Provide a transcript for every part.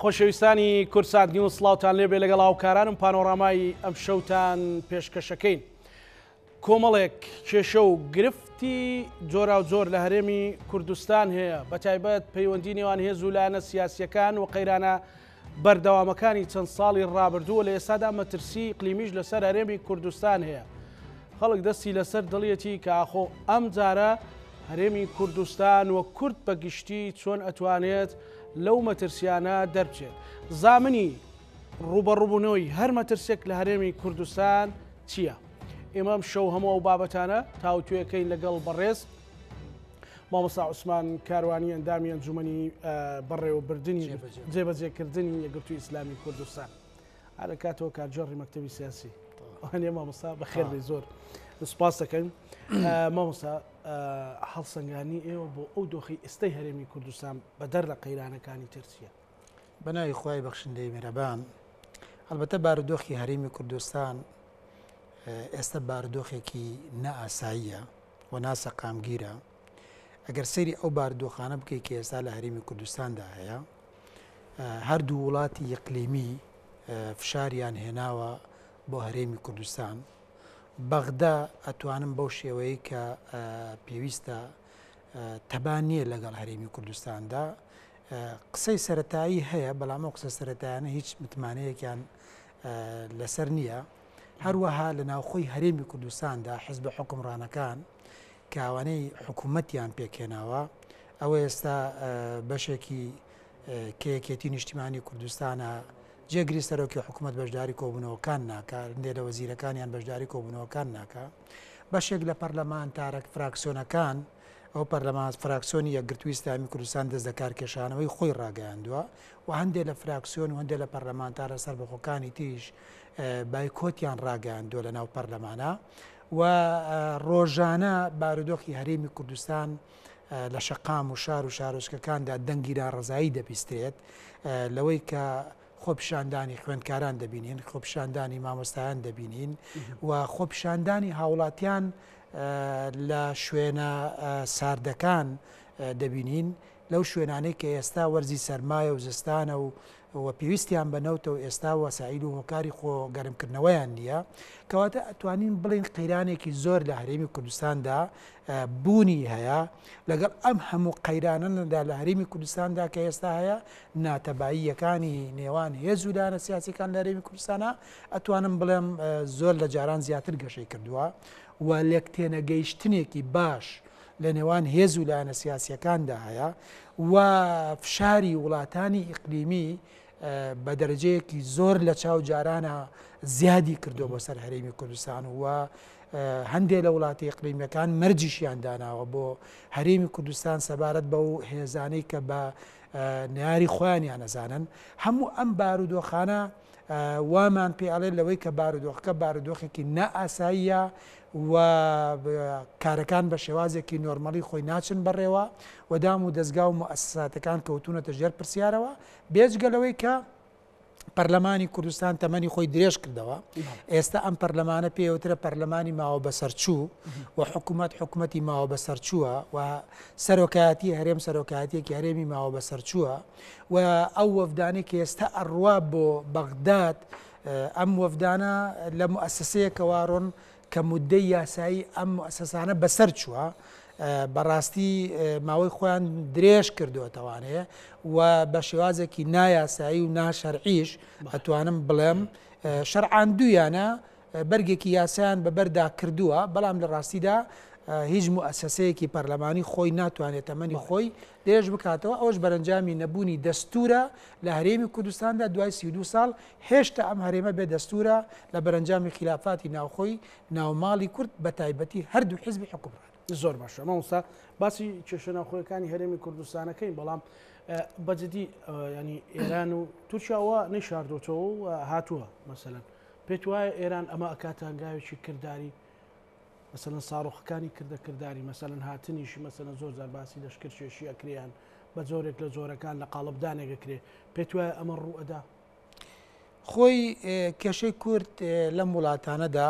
خۆشەویستانی کورسات نیوز سڵاوتان لێبێ لەگەڵ هاوکارانم پانۆڕامای ئەم شەوتان پێشکەشەکەین. کۆمەڵێک کێشە و گرفتی جۆرا و جۆر لە هەرێمی کوردستان هەیە، بەتایبەت پەیوەندی نێوان هێز و لایەنە سیاسیەکان و قەیرانە بەردەوامەکانی چەند ساڵی ڕابردووە لە ئێستادا مەترسی ئیقلیمیش لەسەر هەرێمی کوردستان هەیە. خەڵک دەستی لەسەر دڵیەتی کە ئاخۆ ئەم جارە هەرێمی کوردستان وە کورد بەگشتی چۆن ئەتوانێت لەو مەترسیانە دەربچێت. زامنی ڕوبەڕووبوونەوەی هەر مەترسێک لە هەرێمی کوردستان چییە؟ ئێمەم شەو هەموو ئەو بابەتانە تاوتوێەکەین لەگەڵ بەڕێز مامۆستا عوسمان کاروانی ئەندامی ئەنجومەنی بەڕێوەبردننی جێبەجێکردنی یەکگرتووی ئیسلامی کوردستان. هەر کاتەوە کارجۆڕی مەکتەبی سیاسی ئەوانێ مامۆستا بەخێر بێ، زۆر سوپاس دەکەین. مامۆستا هەڵسەنگانی ئێوە بۆ ئەو دۆخی ئێستای هەرێمی کوردستان بەدەر لە قەیرانەکانی ترسیە؟ بەناوی خوای بەخشندەی میرەبان، هەڵبەتە بارودۆخی هەرێمی کوردستان ئێستا بارودۆخێکی نەئاساییە و ناسەقامگیرە. ئەگەر سەیری ئەو بارودۆخانە بکەیت کە ئێستا لە هەرێمی کوردستاندا هەیە، هەردوو وڵاتی یەقلیمی فشاریان هێناوە بۆ هەرێمی کوردستان. بەغدا ئەتوانم بەو شێوەیە کە پێویستە تەبان نییە لەگەڵ هەرێمی کوردستاندا. قسەی سەرەتایی هەیە، بەڵام ئەو قسە سەرەتایانە هیچ متمانەیەکیان لەسەر نییە. هەروەها لە ناوخۆی هەرێمی کوردستاندا حزب حکومڕانەکان کاوانەی حکوومەتیان پێکێناوە، ئەوە ئێستا بەشێکی کەیەکێتی نیشتیمانی کوردستانە جێگری سەرۆکی حکوومەت بەشداری کۆبوونەوەکان ناکە، هەندێک لە وەزیرەکانیان بەشداری کۆبوونەوەکان ناکە. بەشێک لە پەرلەمان تارەک فراکسیۆنەکان، ئەو پەرلەمان فراکسیۆنی یەکگرتووی ئیسلامی کوردستان دەست لە کارکێشانەوەی خۆی ڕاگەیاندووە و هەندێک لە فراکسیۆن و هەندێک لە پەرلەمانتارە سەربەخۆکانی تریش بایکۆتیان ڕاگەیاندووە لە ناو پەرلەمانە و ڕۆژانە بارودۆخی هەرێمی کوردستان لە شەقام و شار و شارۆچکەکاندا دەنگیرا ڕزایی دەبیسترێت، لەوەی کە خۆپیشاندانی خوێندکاران دەبینین، خۆپیشاندانی مامۆستایان دەبینین و خۆپیشاندانی هاوڵاتیان لە شوێنە ساردەکان دەبینین، لەو شوێنانەی کە ئێستا وەرزی سەرمایە و زستانە و پێویستیان بەنەوتە و ئێستا وەسایل و هۆکاری خۆ گەرمکردنەوەیان نییە، کەواتە ئەتوانین بڵین قەیرانێکی زۆر لە هەرێمی کوردستاندا بوونی هەیە. لەگەڵ ئەم هەموو قەیرانەدا لە هەرێمی کوردستاندا کە ئێستا هەیە، ناتەباییەکانی نێوان هێز و لایەنە سیاسیەکان لە هەرێمی کوردستانە ئەتوانم بڵێم زۆر لە جاران زیاتر گەشەی کردووە و لێکتێنەگەیشتنێکی باش لە نێوان هێز و لایەنە سیاسیەکاندا هەیە و فشاری وڵاتانی ئیقلیمی بە دەرەجەیەکی زۆر لە چاو جارانە زیادی کردو بۆ سەر هەرێمی کوردستان و هەندێک لە وڵاتی ئیقلیمیەکان مەرجیشیان داناوە بۆ هەرێمی کوردستان سەبارەت بە و هێزانەی کە بە نیاری خۆیانیان نەزانن. هەموو ئەم بارودۆخانە وامان پێ ئەڵێ لەوەی کە بارودۆخەکە بارودۆخێکی نەئاساییە و کارەکان بە شێوازێکی نۆرمەڵی خۆی ناچن بەڕێوە و دام و دەستگا و موسساتەکان کەوتونەتە ژێر پرسیارەوە، بێجگەلەوەی کە پەرلەمانی کوردستان تەمەنی خۆی درێژ کردەوە. ئێستا ئەم پەرلەمانە پێوترە پەرلەمانی ماوە بەسەرچوو و حکوومەتی ماوە بەسەرچووە و سەرۆکایەتی هەرێم سەرۆکایەتێکی هەرێمی ماوە بەسەرچووە و ئەو وەفدانی کە ئێستا ئەڕوا بۆ بەغداد، ئەم وەفدانە لە موسسەیەکەوە ڕۆن کە مودەی یاسایی ئەم موسسانە بەسەر چووە، بەڕاستی ماوەی خۆیان درێژ کردووەتەوانەیە و بە شێوازێکی نایاسایی و ناشەرعیش ئەتوانم بڵێم شەرعاندوویانە بەرگێکی یاسایان بەبەردا کردووە، بەڵام لە ڕاستیدا هیچ موسسەیەکی پەرلەمانی خۆی ناتوانێت تەمەنی خۆی درێژ بکاتەوە. ئەوش بەرەنجامی نەبوونی دەستورە لە هەرێمی کوردستاندا دوای 32 ساڵ هێشتا ئەم هەرێمە بێ دەستورە لە بەرەنجامی خلافاتی ناوخۆی ناوماڵی کورد بە تایبەتی هەردوو حیزبی حکومڕان. زۆر باشە مامۆستا، باسی کێشە ناوخۆیەکانی هەرێمی کوردستانەکەین، بەڵام بەجددی ینی ئێران و تورکیاوە نەیشاردۆتەوە و هاتووە. مەسەلەن پێت وایە ئێران ئەمە ئەکاتە هەنگاوێکی کردداری مەسەلەن ساڕۆخەکانی کردەکردداری مەسەلەن هاتنیشی مەسەلەن زۆر جار باسی لەشکر کێشی ئەکریان بە جۆرێک لە جۆرەکان لە قاڵبدانێکەکرێ، پێت وایە ئەمە ڕوو ئەدا؟ خۆی کێشەی کورد لەم وڵاتانەدا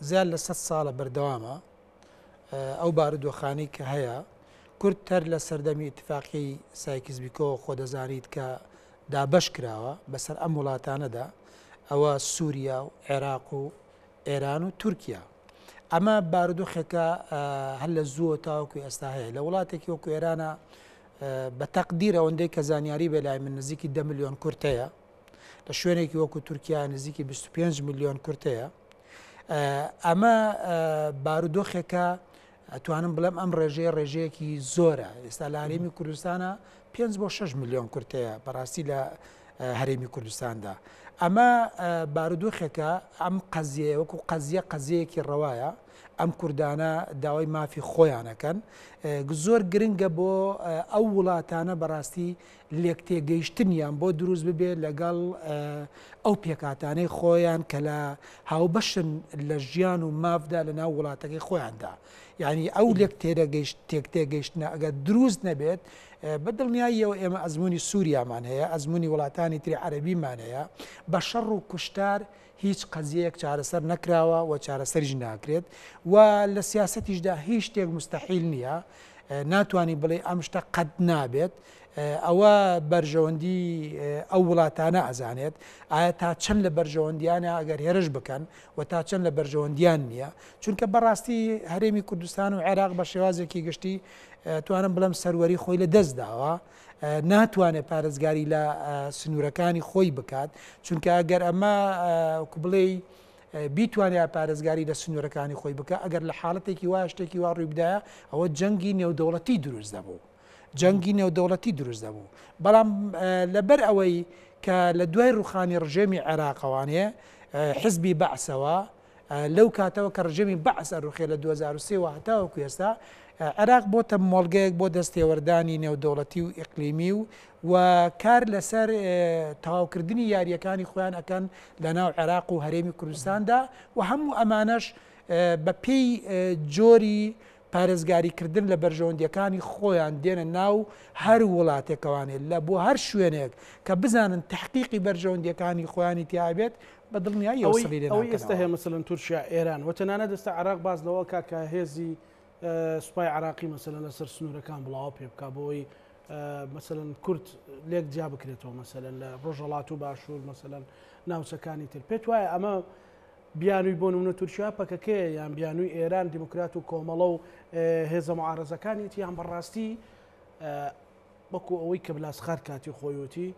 زیاد لە 100 ساڵە بەردەوامە. ئەو بارودۆخانەی کە هەیە کورد تەر لە سەردەمی ئیتفاقی سایکس بیکۆ خۆ دەزانیت کە دابەش کراوە بەسەر ئەم وڵاتانەدا ئەوە سووریا و عێراق و ئێران و تورکیا. ئەمە بارودۆخێکە هەر لە زووە تاوەکو ئێستا هەیە لە وڵاتێکی وەکو ئێرانە بە تەقدیر ئەوەندەی کە زانیاری بێ لای من نزیکی 10 ملیۆن کورتەیە، لە شوێنێکی وەکو تورکیا نزیکی 25 ملیۆن کورتەیە. ئەمە بارودۆخێکە ئەتوانم بڵێم ئەم ڕێژەیەکی زۆرە. ئێستا لە هەرێمی کوردستانە 5 بۆ 6 ملیۆن کورتەیە بەڕاستی لە هەرێمی کوردستاندا. ئەمە بارودۆخێکە ئەم قەزیە وەکو قەزیەیەکی ڕەوایە، ئەم کوردانە داوای مافی خۆیانەکەن. زۆر گرنگە بۆ ئەو وڵاتانە بەڕاستی لێکتێگەیشتنیان بۆ دروست ببێت لەگەڵ ئەو پێکاتانەی خۆیان کە لە هاوبەشن لە ژیان و مافدا لە ناو وڵاتەکەی خۆیاندا. یعنی ئەو لێک تێکتێگەیشتنە ئەگەر دروست نەبێت بەدڵنیاییەوە ئێمە ئەزمموی سووریامان هەیە، ئەزمموی وڵاتانی تری عەرەبیمان هەیە، بە شەڕ و کوشتار هیچ قەزیەک چارەسەر نەکراوە و چارەسەریش ناکرێت و لە سیاسەتیشدا هیچ شتێک مستەحیل نییە. ناتوانانی بڵێ ئەم شتە قەت نابێت. ئەوە بەرژەوەندی ئەو وڵاتانە ئەزانێت ئایا تا چەند لە بەرژەوەندیانە ئەگەر هێرش بکەن و تا چەند لە بەرژەوەندیان نییە، چونکە بەڕاستی هەرێمی کوردستان و عێراق بە شێوازێکی گشتی توانم بڵم سەروەری خۆی لە دەست داوە، ناتوانێت پارێزگاری لە سنوورەکانی خۆی بکات، چونکە ئەگەر ئەمە بڵێ بیتوانێت پارێزگاری لە سنوورەکانی خۆی بکە، ئەگەر لە حاڵەتێکی وا شتێکی وا ڕووی بدایە ئەوە جەنگی نێودەوڵەتی دروست دەبوو. جەنگی نێودەوڵەتی دروست دەبوو. بەڵام لەبەر ئەوەی کە لە دوای ڕوخانی ڕژێمی عێراقەوانەیە حزبی بەعسەوە لەو کاتەوە کە ڕژێمی بەعس ئەڕوخێ لە 2023 هەتاوەکو ئێستا عێراق بۆتە مۆڵگەیەک بۆ دەستێوەردانی نێودەوڵەتی و ئیقلیمی و کار لەسەر تەواوکردنی یاریەکانی خۆیان ئەکەن لە ناو عێراق و هەرێمی کوردستاندا و هەموو ئەمانەش بە پێی جۆری پارێزگاریکردن لە بەرژەوەندیەکانی خۆیان دێنە ناو هەر وڵاتێکەوانێت لە بۆ هەر شوێنێک کە بزانن تحقیقی بەرژەوەندیەکانی خۆیانی تیابێت بە دڵنیایی ئەوەی ئێستا هەیە مەسەلەن تورکیا ئێران و تەنانەت ئێستا عێراق باز لەوە کە هێزی سوپای عراقی مەسەلەن لەسەر سنوورەکان بڵاو پێ بکە بۆی مەسەلەن کورد لێک جیا بکرێتەوە مەسەلەن لە ڕۆژهەڵات و باشوور مەسەلەن ناوچەکانی تر. پێت وایە ئەمە بیانووی بۆ نمونە تورکیا پەکەکەیە یان بیانووی ئێران دیموکرات و کۆمەڵە و هێزە معارەزەکانیەتی یان بەڕاستی وەکو ئەوەی کە بلاسخار کاتی خۆیوتی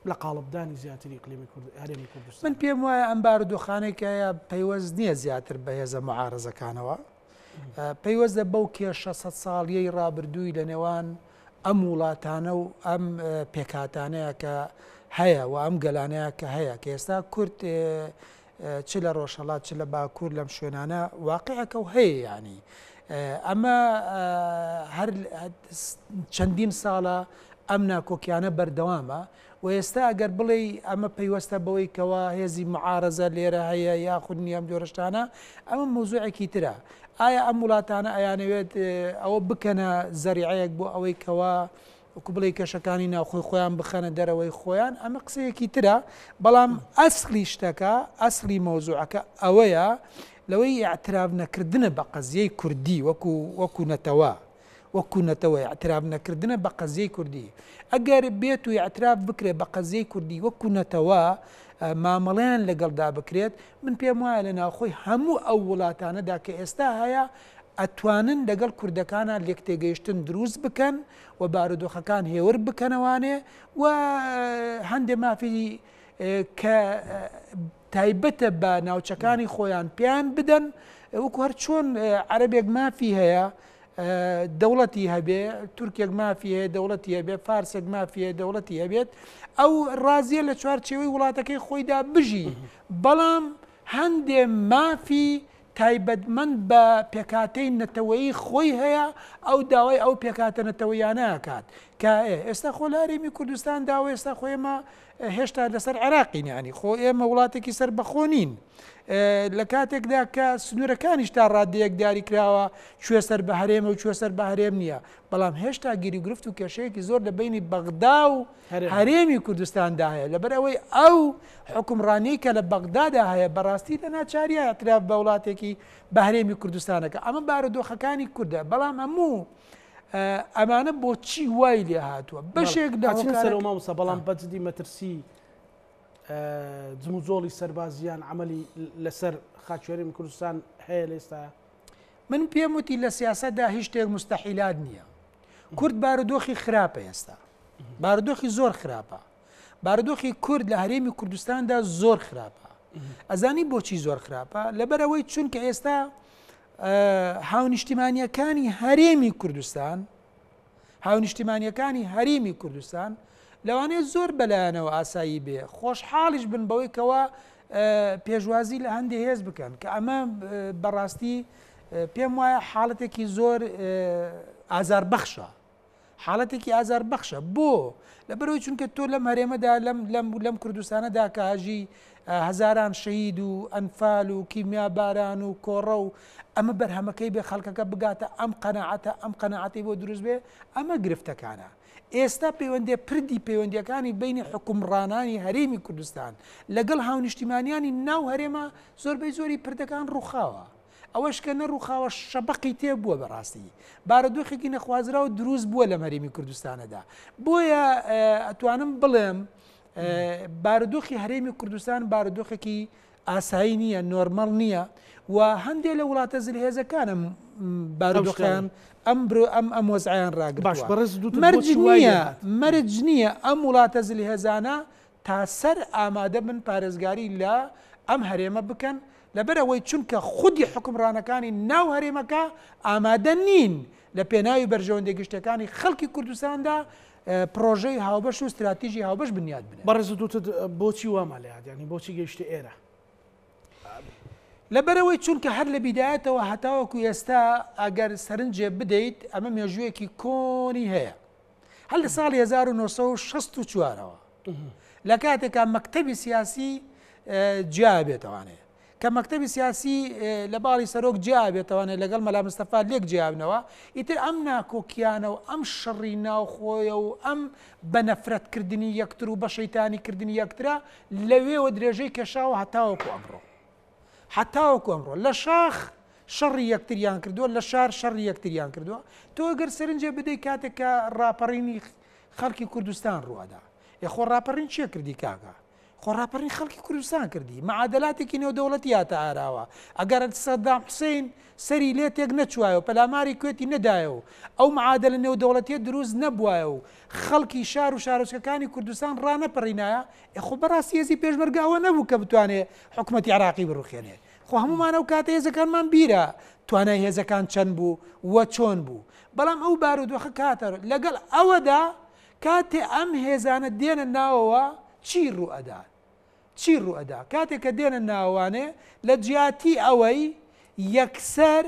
لە قاڵبدانی زیاتری ئیقلیمی هەرێمی کوردستان. من پێم وایە ئەم بارودۆخانێکە پەیوەست نییە زیاتر بە هێزە معارەزەکانەوە، پەیوەستە بەو کێشە 100 ساڵیەی ڕابردووی لە نێوان ئەم وڵاتانە و ئەم پێکاتانەیە کە هەیە و ئەم گەلانەیە کە هەیە کە ئێستا کورد چ لە ڕۆژهەڵات چ لە باکوور لەم شوێنانە واقعەکە و هەیە. ینی ئەمە هەر چەندین ساڵە ئەم ناکۆکیانە بەردەوامە و ئێستا ئەگەر بڵێ ئەمە پەیوەستە بەوەی کەوا هێزی معارەزە لێرە هەیە یاخود نیەم جۆرەشتانە، ئەمە مۆزوعێکی ترە. ئایا ئەم وڵاتانە ئەیانەوێت ئەوە بکەنە زەریعەیەک بۆ ئەوەی کەوا وەکو بڵێ کێشەکانی ناوخۆی خۆیان بخەنە دەرەوەی خۆیان، ئەمە قسەیەکی ترە. بەڵام ئەسلی شتەکە ئەسلی مۆزوعەکە ئەوەیە لەوەی ئاعتراف نەکردنە بە قەزیەی کوردی وەکو نەتەوە ئاعتراف نەکردنە بە قەزیەی کوردی. ئەگەر بێت و ئاعتراف بکرێت بە قەزیەی کوردی وەکو نەتەوە مامەڵەیان لەگەڵدا بکرێت، من پێم وایە لە ناوخۆی هەموو ئەو وڵاتانەدا کە ئێستا هەیە ئەتوانن لەگەڵ کوردەکانە لێکتێگەیشتن دروست بکەن و بارودۆخەکان هێور بکەنەوانێ و هەندێ مافی کە تایبەتە بە ناوچەکانی خۆیان پیان بدەن، وەکو هەر چۆن عەرەبێک مافی هەیە دەوڵەتی هەبێ، تورکێک مافی هەیە دەوڵەتی هەبێ، فارسێک مافی هەیە دەوڵەتی هەبێت، ئەو ڕازیە لە چوارچێوەی وڵاتەکەی خۆیدا بژی. بەڵام هەندێ مافی تایبەتمەند بە پێکاتەی نەتەوەیی خۆی هەیە ئەو داوای ئەو پێکاتە نەتەوەیانە ئەکات کە ئێستا خۆ لە هەرێمی کوردستان داوای ئێستا خۆ ئێمە هێشتا لەسەر عێراقین، ینی خۆ ئێمە وڵاتێکی سەر بەخۆ نین. لە کاتێکدا کە سنوورەکانیش تا ڕادەیەک دیاری کراوە کوێ سەر بە هەرێمە و کوێ سەر بە هەرێم نییە، بەڵام هێشتا گیری گرفت و کێشەیەکی زۆر لە بینی بەغدا و هەرێمی کوردستاندا هەیە. لەبەر ئەوەی ئەو حکومڕانی کە لە بەغدادا هەیە بەڕاستی لە ناچاریە ئەتراف بە وڵاتێکی بە هەرێمی کوردستانەکە. ئەمە بارودۆخەکانی کوردە، بەڵام هەموو ئەمانە بۆچی وای لێ هاتووە بەشێک سەرەوە مامۆستا بەڵام بەجددی مەترسی جموزۆڵی سەربازیان عملی لەسەر خاچێری کوردستان هەیە لێستا من پێم وتی لە سیاسەتدا هیچ شتێک مستەحیلات نییە کورد بارودۆخی خراپە ئێستا بارودۆخی زۆر خراپە بارودۆخی کورد لە هەرێمی کوردستاندا زۆر خراپە ئەزانی بۆچی زۆر خراپە لەبەرەوەی چونکە ئێستا هاونیشتیمانیەکانی هەرێمی کوردستان هاونیشتیمانیەکانی هەرێمی کوردستان لەوانەیە زۆر بەلایەنەوە ئاسایی بێ خۆشحاڵیش بن بەوەی کەوە پێشوازی لە هەندێک هێز بکەن کە ئەمە بەڕاستی پێم وایە حاڵەتێکی زۆر ئازاربەخشە حاڵەتێکی ئازاربەخشە بۆ لەبەرەوەی چونکە تۆ لەم هەرێمەدا لەم کوردستانەدا کە هاژی هەزاران شەهید و ئەنفال و کیمیا باران و کۆڕە و ئەمە بەرهەمەکەی بێ خەڵکەکە بگاتە ئەم قەنەعەتی بۆ دروست بێ ئەمە گرفتەکانە ئێستا پەیوەندی پردی پەیوەندیەکانی بینی حکومڕانانی هەرێمی کوردستان لەگەڵ هاونیشتیمانیانی ناو هەرێمە زۆربەی زۆری پردەکان ڕووخاوە ئەوەش کە نەڕووخاوە شەبقی تێ بووە بەڕاستی بارودۆخێکی نەخوازرا و دروست بووە لە هەرێمی کوردستانەدا بۆیە ئەتوانم بڵێم بارودۆخی هەرێمی کوردستان بارودۆخێکی ئاسایی نییە نۆرمەڵ نییە و هەندێک لە وڵاتە زلهێزەکانە بارودۆخیان ئەم وەزعیان ڕاگرتووە مەرج نییە ئەم وڵاتە زلهێزانە تا سەر ئامادە بن پارێزگاری لە ئەم هەرێمە بکەن لەبەرەوەی چونکە خودی حکمڕانەکانی ناو هەرێمەکە ئامادە نین لە پێناوی بەرژەوەندە گشتەکانی خەڵکی کوردستاندا پرۆژەی هاوبەش و استراتیژی هاوبەش بنیاد بنێت بەڕێز دووتت بۆچی وامالێت ینی بۆچی گەیشتە ئێرە لەبەرەوەی چونکە هەر لە بیدایەتەوە هەتاوەکو ئێستا ئەگەر سەرنجێ بدەیت ئەمە مێژوویەکی کۆنی هەیە هەر لە ساڵی 1964ەوە لە کاتێکا مەکتەبی سیاسی جیا بێتەوانێت کە مەکتەبی سیاسی لە باڵی سەرۆک جیا بێتەوانێت لەگەڵ مەلا مستەفا لێک جیابنەوە ئیتر ئەم ناکۆکیانە و ئەم شەڕی ناوخۆیە و ئەم بەنەفرەتکردنی یەکتر و بە شەیتانیکردنی یەکترا لەوێوە درێژەی کێشاوە هەتاوەکو ئەمڕۆ حتاوەکو ئەمڕۆ لە شاخ شەڕی یەکتریان کردووە لە شار شەڕی یەکتریان کردووە تۆ گەر سەرنجێ بدەیت کاتێککە ڕاپەڕینی خەڵکی کوردستان ڕووادا یخۆ ڕاپەڕین چیە کردی کاکە خۆ ڕاپەڕین خەڵکی کوردستان کردی معادلاتێکی نێودەوڵەتی هاتە ئاراوە ئەگەر سەدام حوسێن سەری لێ تێک نەچوایە و پەلاماری کوێتی نەدایە و ئەو معادلە نێودەوڵەتیە دروست نەبووایە و خەڵکی شار و شارۆچکەکانی کوردستان ڕانەپەڕینایە خۆ بەڕاستی هێزی پێشمەرگاوە نەبوو کە بتوانێت حکوومەتی عراقی بڕوخێنێت خۆ هەمومانە و کاتە هێزەکانمان بیرە توانای هێزەکان چەند بوو وە چۆن بوو بەڵام ئەو بارودۆخە کاتە لەگەڵ ئەوەدا کاتێ ئەم هێزانە دێنە ناوەوە چی ڕوئەدا کاتێک کە دێنە ناوانێ لە جیاتی ئەوەی یەکسەر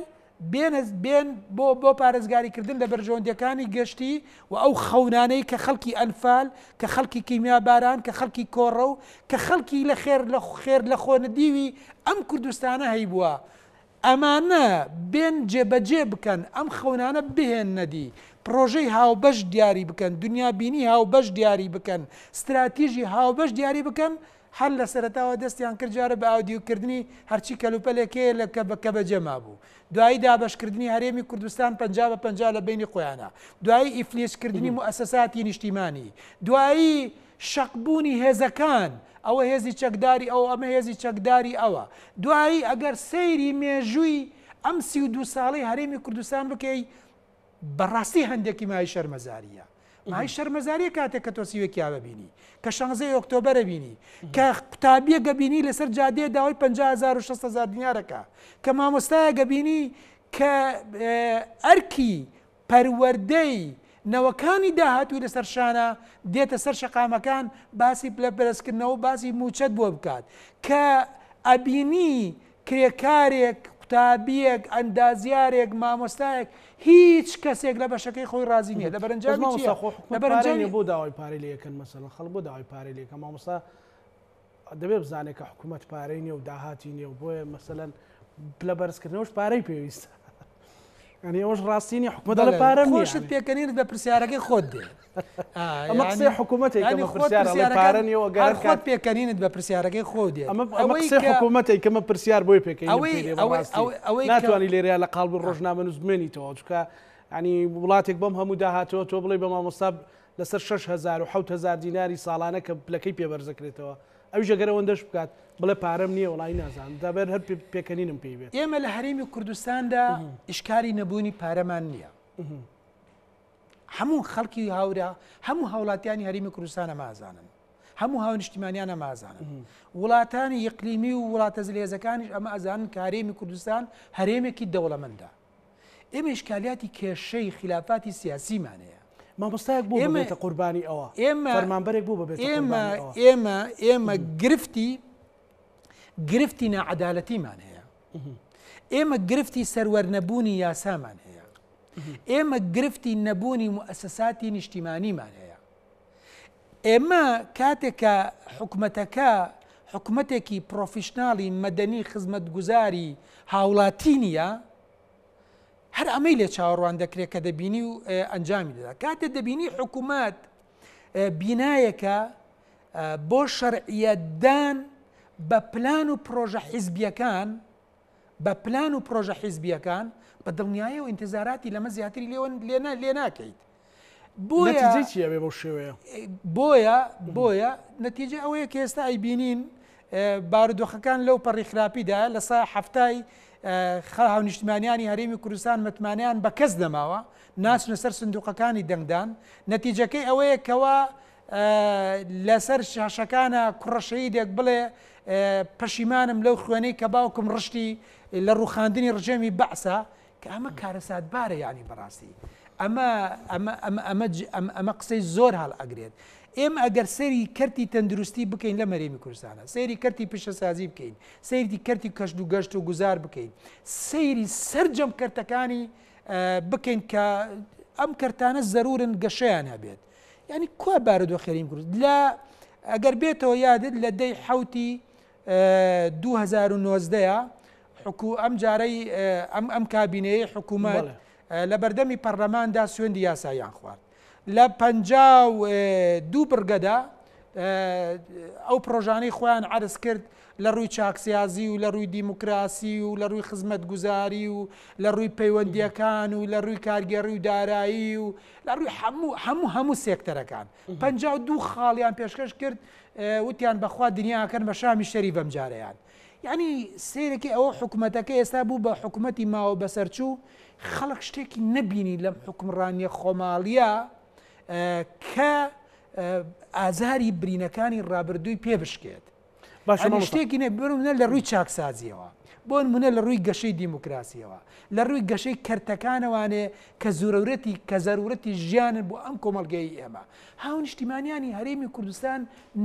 بێن بۆ پارێزگاریکردن لە بەرژەوەندەکانی گەشتی و ئەو خەونانەی کە خەڵکی ئەنفال کە خەڵکی کیمیا باران کە خەڵکی کۆڕە و کە خەڵکی لە خێر لە خۆنەدیوی ئەم کوردستانە هەیبووە ئەمانە بێن جێبەجێ بکەن ئەم خەونانە بهێن نەدی پرۆژەی هاوبەش دیاری بکەن دنیابینی هاوبەش دیاری بکەن استراتیژی هاوبەش دیاری بکەن هەر لە سەرەتاوە دەستیان کرد جارە بە ئاودیوکردنی هەرچی کەلوپەلێکەیە لە کە بەجێما بوو دوایی دابەشکردنی هەرێمی کوردستان 50 لە بینی خۆیانە دوایی ئیفلیسکردنی موسساتی نیشتیمانی دوایی شەقبوونی هێزەکان ئەوە هێزی چەکداری ئەو ئەمە هێزی چەکداری ئەوە دوایی ئەگەر سەیری مێژووی ئەم 32 ساڵی هەرێمی کوردستان بکەی بەڕاستی هەندێکی مای شەرمەزاریە مای شەرمەزاریە کاتێک کە تۆ سیوەکیا ببینی کە 16 ئۆکتۆبەرە بینی کە قوتابیە گەبینی لەسەر جادێ داوای 50,000 و 60,000 دینارەکە کە مامۆستایە گەبینی کە ئەرکی پەروەردەی نەوەکانی داهاتووی لەسەر شانە دێتە سەر شەقامەکان باسی پلەپەرستکردنەوە باسی موچەت بۆ بکات کە ئەبینی کرێکارێک قوتابیەک ئەندازیارێک مامۆستایەک هیچ کەسێک لە بەشەکەی خۆی رازی نییە لە بەرەنجامی بۆ داوای پارەی لەکەن مەسەڵەن خەڵ بۆ داوای پارەی لەکە مامۆستا دەبێت بزانێت کە حکوومەت پارەی نییە و داهاتی نییە و بۆیە مەسەلەن پلە بەرزکردنەوەش پارەی پێویستە ینی ئەوش ڕاستینی حکوومەت لە پارە خۆشت پێکەنیت بە پرسیارەکەی خۆت دێ ئەمە قسەی حکوومەتێکی پرسیارە نیەوە گەر خۆت پێکەنینت بە پرسیارەکەی خۆ دێ ئەمە قسەی حکوومەتێک کەمە پرسیار بۆی پێکەین ناتوانانی لێرەیە لە قاڵبی ڕۆژنامە نووسمێنیتەوە چکە ینی وڵاتێک بەم هەموو داهاتەوە تۆ بڵێ بە مامۆستا لەسەر 6,000 و 7,000 دیناری ساڵانە کە پلەکەی پێبەرزەکرێتەوە ئەو ژەگەرەوەندەش بکات بڵێ پارەم نییە وڵی نازان دەبێت هەر پێکەنینم پێی بێت. ئێمە لە هەرێمی کوردستاندا ئیشکاری نەبوونی پارەمان نییە. هەموو خەڵکی هاورە هەموو هاوڵاتیانی هەرێمی کوردستانە مازانن، هەموو هاو نیشتیمانیانە مازانن. وڵاتانی یقلیمی و وڵاتە زلێزەکانیش ئەمە ئەزانن کە هەرێمی کوردستان هەرێمێکی دەوڵەمەندە. ئێمە ئیشکالیاتی کێشەی خلافاتی سیاسیمانەیە. مامۆستایەک بوو بێتە قوربانی ئەوە، فەرمانبەرێک بوو بێت. ئێمە گرفتی نەعەدالەتیمان هەیە، ئێمە گرفتی سەروەرنەبوونی یاسامان هەیە، ئێمە گرفتی نەبوونی موسساتی نیشتیمانیمان هەیە. ئێمە کاتێکە حکومەتەکە حکومەتێکی پرۆفیشناڵی مەدەنی خزمەتگوزاری هاوڵاتی نیە، هەر ئەمەی لێ چاوەڕوان دەکرێت کە دەبینی و ئەنجامی دەدا. کاتێ دەبینی حکوومەت بینایەکە بۆ شەرعیەتدان بە پلان و پرۆژە حیزبیەکان بە دڵنیایە و ئینتزاراتی لەمە زیاتری لێ ناکەیت. بۆیە نەتیجە ئەوەیە کە ئێستا ئەیبینین بارودۆخەکان لەو پەڕی خراپیدا لە سا هەفتای هاو نیشتیمانیانی هەرێمی کوردستان متمانیان بە کەس دەماوە ناچنە سەر سندوقەکانی دەنگدان. نەتیجەکەی ئەوەیە کەوا لەسەر شاشەکانە کوڕەشەیدێک بڵێ پەشیمانم لەو خوێنەی کە باوکم ڕشتی لە ڕووخاندنی ڕژێمی بەعسە کە ئەمە کارەساتبارە یانی بەڕاستی. ئەمە قسەی زۆر هەڵ ئەگرێت. ئێمە ئەگەر سەیری کەرتی تەندروستی بکەین لە مەرێمی کوردستانە، سەیری کەرتی پیشەسازی بکەین، سەیری کەرتی کەشت و گەشت و گوزار بکەین، سەیری سەرجەم کەرتەکانی بکەین کە ئەم کەرتانە زەرورن گەشەیان هەبێت. ینی کوا بارودۆخ هەرێمی کوردستان لە ئەگەر بێتەوە یادت لە دەی حوتی 2019 ئەم جارەی ئەم کابینەیە حکوومەت لە بەردەمی پەرلەماندا سوێندی یاساییان خوارد. لە 52 بڕگەدا ئەو پرۆژانەی خۆیان عرض کرد لە ڕووی چاکسیازی و لە ڕووی دیموکراسی و لە ڕووی خزمەتگوزاری و لە ڕووی پەیوەندیەکان و لە ڕووی کارگەڕی و دارایی و لە ڕووی هەموو سێکتەرەکان 52 خاڵیان پێشکەش کرد وتیان بەخوا دنیاکەن بە شامی شەریف ئەم جارەیان. یعنی سیرێکی ئەوە حکوومەتەکە ئێستا بوو بە حکوومەتی ماوە بەسەرچوو خەڵک شتێکی نەبینی لەم حکومڕانیە خۆماڵیە کە ئازاری برینەکانی ڕابردووی پێبشکێت. شتێکی نەبرونە لە ڕووی چاکسازیەوە، بۆ نمونە لە ڕووی گەشەی دیموکراسیەوە، لە ڕووی گەشەی کەرتەکانەوانێ کە زەرورەتی ژیانن بۆ ئەم کۆمەڵگەی ئێمە. هاو نیشتیمانیانی هەرێمی کوردستان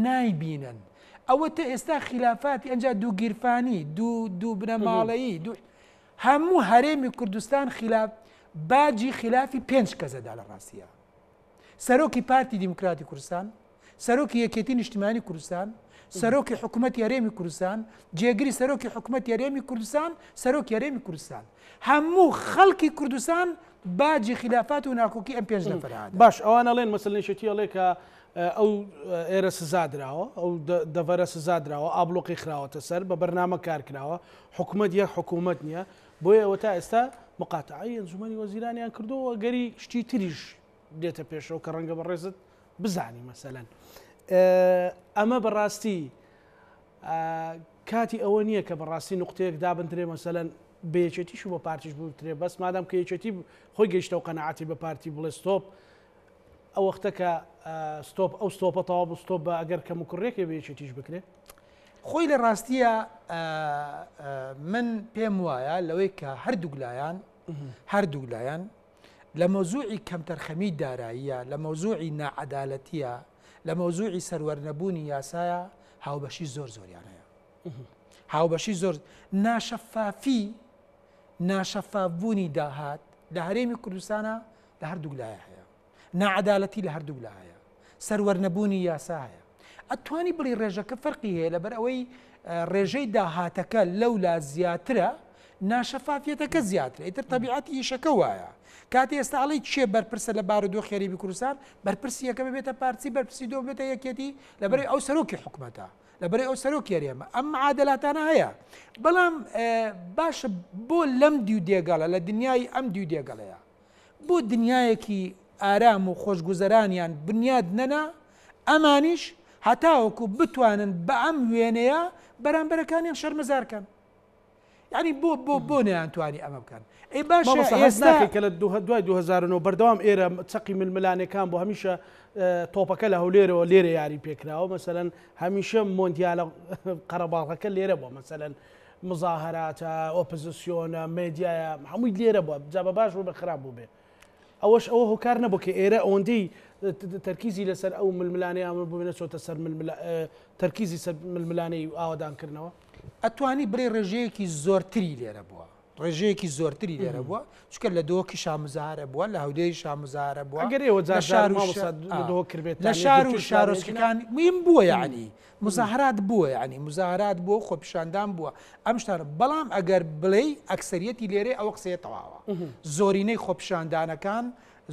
نایبینن. ئەوە تا ئێستا خلافاتی ئەنج دوو گیرفانی دوو بنەماڵەیی هەموو هەرێمی کوردستان باجی خلافی 5 کەسەدا لە ڕاستیە. سەرۆکی پارتی دیموکراتی کوردستان، سەرۆکی یەکێتی نیشتیمانی کوردستان، سەرۆکی حکوومەتی هەرێمی کوردستان، جێگری سەرۆکی حکوومەتی هەرێمی کوردستان، سەرۆکی هەرێمی کوردستان، هەموو خەڵکی کوردستان باجی خلافات و ناکۆکی ئەم 5 نەفەرە. باش ئەوانە لێن مەسەلەیەکی ئەڵێ کە ئەو ئێرە سزادراوە، ئەو دەڤەرە سزادراوە، ئابلۆقی خراوەتە سەر بە بەرنامە کارکراوە، حکوومەت یەک حکوومەت نییە، بۆیە ئەوە تا ئێستا مقاتعی ئەنجومەنی وەزیرانیان کردووە گەری شتی تریش دێتە پێشەوە کە ڕەنگە بەڕێزت بزانی مەسەلەن. ئەمە بەڕاستی کاتی ئەوە نییە کە بەڕاستی نقطەیەک دابنترێ مەسەلەن بەیەکێتیش و بە پارتیش بوترێ بەس مادام کە یەکێتی خۆی گەیشتە و قەنەعاتی بە پارتی بڵێ ستۆپ ئەو وەختە کە ستۆپ ئەو ستۆپە تەواو بوو ستۆپ بە ئەگەر کەم و کوڕێکێ بە یەکێتیش بکرێ. خۆی لە ڕاستیە من پێم وایە لەوەی کە هەردوو لایەن لە مەوزوعی کەمتەرخەمی داراییە، لە مەوزوعی ناعەدالەتیە، لە مەوزوعی سەروەرنەبوونی یاسایە هاوبەشی زۆریان هەیە. هاوبەشی زۆر ناشەفافبوونی داهات لە هەرێمی کوردستانە لە هەردوو لایە هەیە، ناعەدالەتی لە هەردوو لایە، سەروەرنەبوونی یاسا هەیە. ئەتوانی بڵی ڕێژەکە فەرقی هەیە لەبەر ئەوەی ڕێژەی داهاتەکە لەولا زیاترە ناشەفافیەتەکە زیاترە. ئیتر تەبیعەتی ئیشەکە وایە. کاتی ئێستا ئەڵی چێ بەرپرسە لە بارودۆخ هەرێمی کوردستان، بەرپرسی یەکەم بێتە پارتی، بەرپرسی دۆ بێتە یەکێتی لەبەرەوەی ئەو سەرۆکی حکوومەتە، لەبەرەوەی ئەو سەرۆکی هەرێمە. ئەم معادلاتانە هەیە، بەڵام باشە بۆ لەم دیو دێگەڵە لە دنیای ئەم دیو دێگەڵەیە بۆ دنیایەکی ئارام و خۆشگوزەرانیان بنیاد نەنا ئەمانیش هەتاوەکو بتوانن بە ئەم وێنەیە بەرامبەرەکانیان شەرمەزارکەن. یعنی بۆ نەیانتوانی ئەمە بکەن. ئەی باشە ئێستا کە لە دوای 2009 بەردەوام ئێرە چەقی ململانەکان بۆ هەمیشە تۆپەکە لە هەولێرەوە لێرە یاری پێکراوە مەسەلەن هەمیشە مۆندیالە قەرەباڵەکە لێرە بووە مەسەلەن مزاهراتە ئۆپۆزیسیۆنە مێدیایە هەمووی لێرە بووە جا بە باش بوو بە خراپ بوو بێ ئەوەش ئەوە هۆکار نەبوو کە ئێرە ئەوەندەی تەرکیزی لەسەر ئەو ململانەیە ئەمە بوو بێنێتەوە سەر تەرکیزی سەر ململانەی ئاوادانکردنەوە ئەتوانی بڕێ ڕێژەیەکی زۆرتری لێرە بووە ڕێژەیەکی زۆرتری لێرە بووە چکە لە دۆکی شامزارە بووە لە هەودەی شامزارە بووە لە شار و شارۆچکەکان میم بووە یعنی مزاهرات بووە یعنی مزاهرات بووە خۆپیشاندان بووە ئەم شتانە بەڵام ئەگەر بڵێ ئەکسەریەتی لێرێ ئەوە قسەیە تەواوە زۆرینەی خۆپیشاندانەکان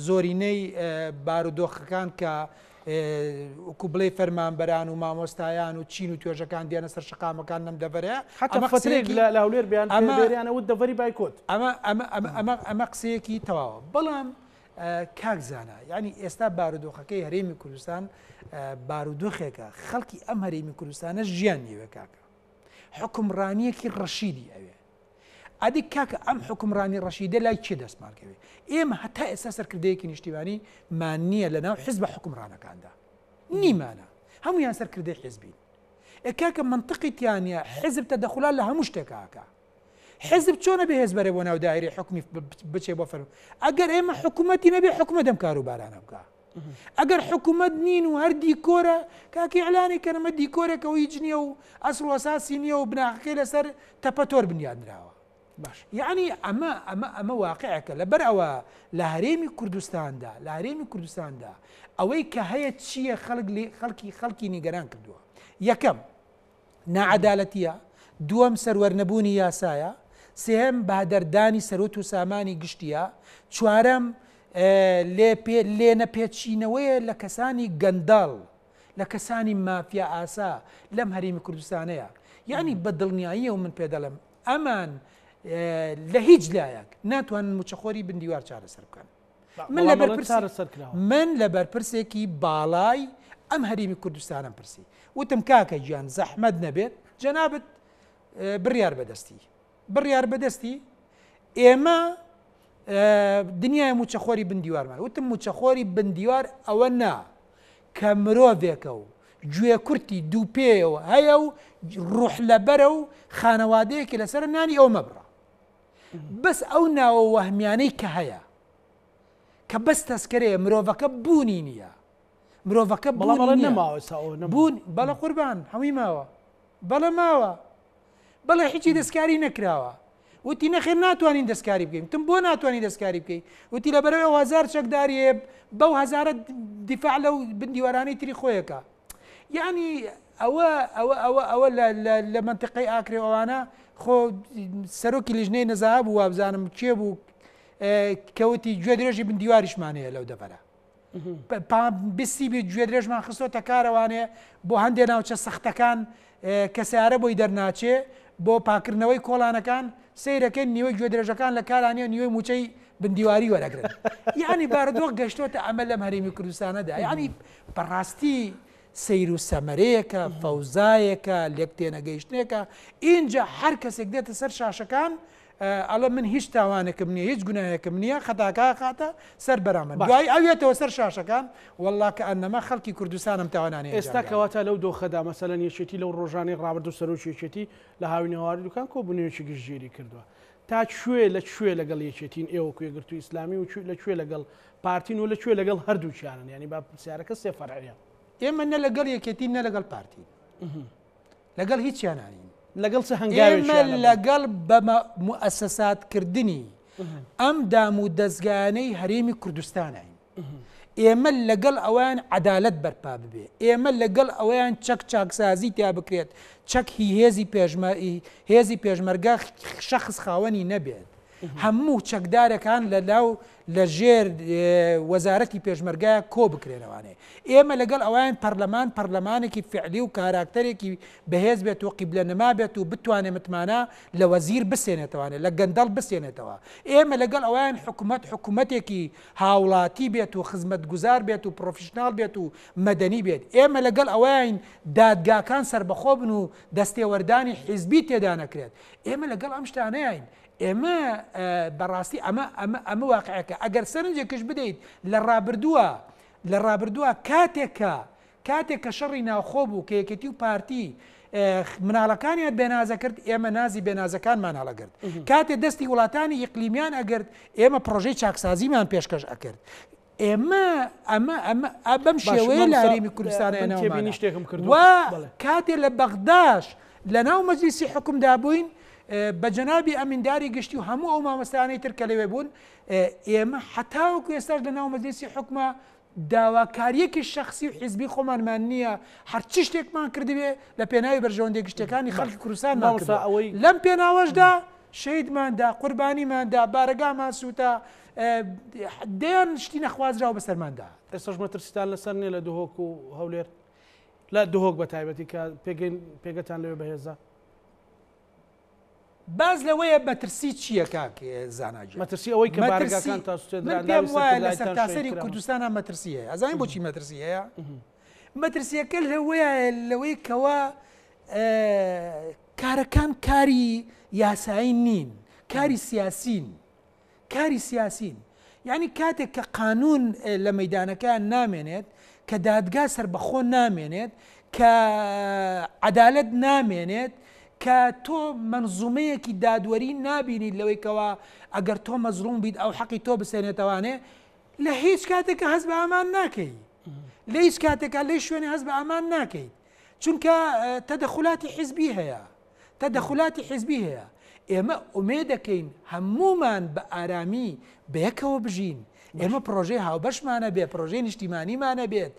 زۆرینەی بارودۆخەکان کە وەکو بڵێ فەرمانبەران و مامۆستایان و چین و توێژەکان دیانە سەر شقامەکان نەم دەبەرەیە فترێک لە هەولێر بیانیانەوت دەڤەری بایکۆت ئەمە قسەیەکی تەواوە بەڵام کاک زانە یعنی ئێستا بارودۆخەکەی هەرێمی کوردستان بارودۆخێکە خەڵکی ئەم هەرێمی کوردستانە ژیان نیوە کاکە حکومڕانیەکی ڕەشیدی ئەوێ ئەدی کاکە ئەم حکومڕانی ڕەشیدە لای چێ دەستمالکەوێ ئێمە هەتا ئێستا سەرکردەیەکی نیشتیوانی مان نییە لەناو حزب حکومڕانەکاندا نیمانە هەمویان سەرکردەی حزبین کاکە منطقیتیانە حزب تەدەخولات لە هەموو شتێکاکە حزب چۆنە بێ هێز بەرێ بۆ ناو دایرەی حکومی بچێ بۆ فەرم ئەگەر ئێمە حکوومەتی نەبێ حکومە دەم کاروبارانە بکە ئەگەر حکوومەت نین و هەر دیکۆرە کاکی ئەعلانی کەنەمە دیکۆرێکەوە هیچ نییە و ئەسڵ و ئەساسی نییە و بناغەکەی لەسەر تەپەتۆر بنیادراوە باش یعنی ئەمە واقعەکە لەبەر ئەوە لە هەرێمی کوردستاندا لە هەرێمی کوردستاندا ئەوەی کە هەیە چییە خەڵکی نیگەران کردووە یەکەم نائەدالەتیە دووەم سەروەرنەبوونی یاسایە سێم بادەردانی سەرۆت و سامانی گشتیە چوارەم لێنە پێچینەوەیە لە کەسانی گەنداڵ لە کەسانی مافیا ئاسا لەم هەرێمی کوردستانەیە یعنی بە دڵنیاییە و من پێ دەڵێم ئەمان لە هیچ لایەک ناتوانن موچەخۆری بندیوار چارەسەر بکەن من لە بەرپرسێکی باڵای ئەم هەرێمی کوردستانم پرسی وتم کاکە گیان زەحمەت نەبێت جەنابەت بڕیار بەدەستی ئێمە دنیای موچەخۆری بندیوارمان وتم موچەخۆری بندیوار ئەوە نا کە مرۆڤێکە و گوێ کورتی دوو پێیەوە هەیە و ڕوح لەبەرە و خانەوادەیەکی لەسەر نانی ئەو مەبڕە بەس ئەو ناوە وەهمیانەی کە هەیە کە بەس تەسکەرەیە مرۆڤەکە بوونی نییە مرۆڤەکە بوون بەڵە قوربان هەمووی ماوە بەڵە ماوە بەڵێ هیچی دەستکاری نەکراوە وتی نەخێر ناتوانین دەستکاری بکەین تم بۆ ناتوانانی دەستکاری بکەیت وتی لەبەرەوەی 1000 چەکداریە بەو 1000 دیفاع لەو بندیوارانەی تری خۆیەکە یعنی ئەوە لە منطقەی ئاکرێ ئەوانە خۆ سەرۆکی لیژنەی نەزاها بوو وابزانم کێ بوو کەوتی گوێ درێژی بندیواریشمانەیە لەو دەبەرە بیستی بێت گوێ درێژمان خستۆتە کارەوانێ بۆ هەندێک ناوچە سەختەکان کە سیارە بۆی دەرناچێ بۆ پاکردنەوەی کۆڵانەکان سیرەکەن نیوەی گوێ درێژەکان لە کارانیە نیوەی موچەی بندیواری وەرەگرن یعنی بارودۆخ گەشتۆتە ئەمە لەم هەرێمی کوردستانەدا یعنی بەڕاستی سیر و سەمەرەیەکە فەوزایەکە لێکتێنەگەیشتنێکە اینجا هەر کەسێک دێتە سەر شاشەکان ئەڵە من هیچ تاوانێکم نییە هیچ گوناهێکم نییە خەتاکە خاتە سەر بەرامە دوای ئەوێتەوە سەر شاشەکان والله کە ئەنەما خەڵکی کوردستانم تاوانانێ ئێستا کەواتە لەو دۆخەدا مەسەلەن یەکێتی لەو ڕۆژانی ڕابرد و سەرۆکی یەکێتی لە هاوینە هەواری دوکان کۆبوونەوەیەکی گشتگیری کردووە تا کوێ لەگەڵ یەکێتین ئێوە کوێگرتووی ئیسلامی و لەکوێ لەگەڵ پارتین و لەکوێ لەگەڵ هەردووچیانن ینی با پرسیارەکە سێ فەرعیە ئێمە نە لەگەڵ یەکێتی نە لەگەڵ پارتی لەگەڵ هیچیانانین لەگەڵ هەنگاوی لەگەڵ بە موسساتکردنی ئەم دام و دەستگانەی هەرێمی کوردستانین ئێمە لەگەڵ ئەویان عەدالەت بەرپا ببێ ئێمە لەگەڵ ئەویان چاکسازی تیا بکرێت چەک هێزی پێشمەرگە شەخص خاوەنی نەبێت هەموو چەکدارەکان لە ژێر وەزارەتی پێشمەرگایە کۆ بکرێنەوانێ ئێمە لەگەڵ ئەوان پەرلەمانێکی فعلی و کاراکتەرێکی بەهێز بێت و قیبلە نەما بێت و بتوانێت متمانە لە وەزیر بسێنێتەوانێت لە گەندەڵ بسێنێتەوە ئێمە لەگەڵ ئەوان حکوومەتێکی هاوڵاتی بێت و خزمەت گوزار بێت و پرۆفیشنال بێت و مەدەنی بێت ئێمە لەگەڵ ئەوان دادگاکان سربەخۆ بن و دەستێوەردانی حیزبی تێدا نەکرێت ئێمە لەگەڵ ئەم شتانەیەین ئێمە بەڕاستی ئەمە واقعەکە ئەگەر سەرنجێکش بدەیت لە ڕابردووە کاتێک کە شەڕی ناوخۆ بوو کە یەکێتی و پارتی مناڵەکانیان بێنازە کرد ئێمە نازی بێنازەکانمان هەڵەگرت کاتێ دەستی وڵاتانی یقلیمیان ئەگرت ئێمە پڕۆژەی چاکسازیمان پێشکەش ئەکرد ئێمە بەم شێوەیە لە هەرێمی کوردستان و کاتێ لە بەغداش لە ناو مەجلیسی حکومدا بووین بە جەنابی ئەمینداری گشتی و هەموو ئەو مامۆستایانەی تر کە لەوێ بوون ئێمە حتاوەکو ئێستاش لە ناو مەجلیسی حکومە داواکاریەکی شخصی و حیزبی خۆمانمان نییە هەرچی شتێکمان کردوێ لە پێناوی بەرژەوەندێک شتەکانی خەڵکی کوردستانمان لەم پێناوەشدا شەیدماندا قوربانیماندا بارەگامان سووتە دێن شتی نەخوازراوە بەسەرماندا ئێستاش مەترسیتان لەسەر نیە لە دهۆک و هەولێر لە دهۆک بە تایبەتی کە پێگەتان لەوێ بەهێزە باز لەوەیە مەترسی چییە کاک زاناجی مەترسی ئەوەی کە بارگاکان لە سەرتاسەری کوردستانە مەترسی هەیە ئەزانین بۆچی مەترسی هەیە مەترسیەکە لەوەی کەوە کارەکان کاری یاسایی نین کاری سیاسین یعنی کاتێک کە قانون لە مەیدانەکان نامێنێت کە دادگا سربەخۆ نامێنێت کە عەدالەت نامێنێت کە تۆ منزومەیەکی دادوەری نابینیت لەوەی کەوە ئەگەر تۆ مەزڵوم بیت ئەو حەقی تۆ بسێنێتەوانێ لە هیچ کاتێکە هەست بە ئامان ناکەیت لە هیچ کاتێکە لەی شوێنی هەست بە ئامان ناکەیت چونکە تەدەخولاتی حیزبی هەیە ئێمە ئومێ دەکەین هەمومان بە ئارامی بەیەکەوە بژین ئێمە پرۆژەی هاوبەشمانە بێت پرۆژەی نیشتیمانیمانە بێت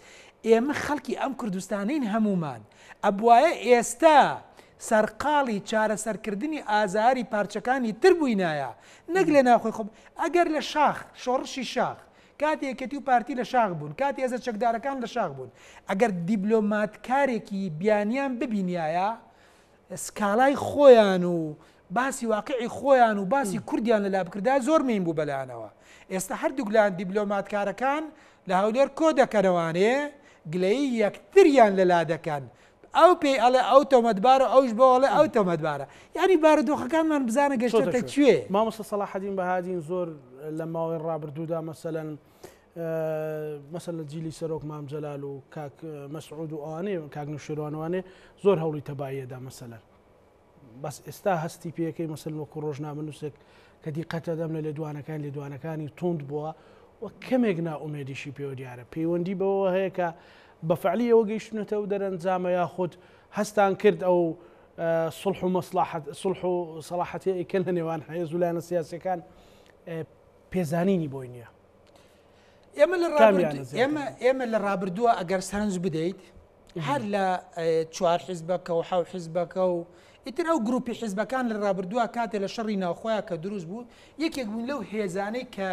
ئێمە خەڵکی ئەم کوردستانین هەمومان ئەبوایە ئێستا سەرقاڵی چارەسەرکردنی ئازاری پارچەکانی تر بووینایە نەک لە ناوخۆی خۆ ئەگەر لە شۆڕشی شاخ کاتی یەکێتی و پارتی لە شاخ بوون کاتی ئێزە چەکدارەکان لە شاخ بوون ئەگەر دیبلۆماتکارێکی بیانیان ببینایە سکاڵای خۆیان و باسی واقعی خۆیان و باسی کوردیان لەلا بکردا زۆر مین بوو بەلایەنەوە ئێستا هەردوو گلان دیبلۆماتکارەکان لە هەولێر کۆ دەکەنەوانێ گلەیی یەکتریان لەلا دەکەن ئەو پێی ئەڵێ ئەو تۆمەتبارە ئەوش بۆڵێ ئەو تۆمەتبارە یعنی بارودۆخەکانمان بزانە گەشتێتە کوێ مامۆستا سەلاحەدین بەهادین زۆر لە ماوەی ڕابردوودا مەسەلەن جیلی سەرۆک مام جەلال و کاک مەسعود و ئەوانەیە کاک نوشیروانوانێ زۆر هەوڵی تەباییەدا مەسەلەن بەس ئێستا هەستی پێەکەی مەسەلەن وەکو ڕۆژنامە نووسێک کە دیقەتە دەم لە لێدوانەکانی توند بووە و کەمێک ناومێدیشی پێوە دیارە پەیوەندی بەوە هەیە کە بەفعلی ئەوە گەیشتنەوە دەرەنجامە یاخود هەستان کرد ئەو سڵح و سەلاحەتی کە لە نێوان هەیە زولانە سیاسەکان پێزانینی بۆی نییە ئێمە لە ڕابردووە ئەگەر سەرنج بدەیت هەر لە 4 حیزبەکە و 7 حیزبەکە و ئیتر ئەو گروپی حیزبەکان لە ڕابردووە کاتێ لە شەڕی ناوخۆیە کە دروست بوو یەکێک بوون لەو هێزانەی کە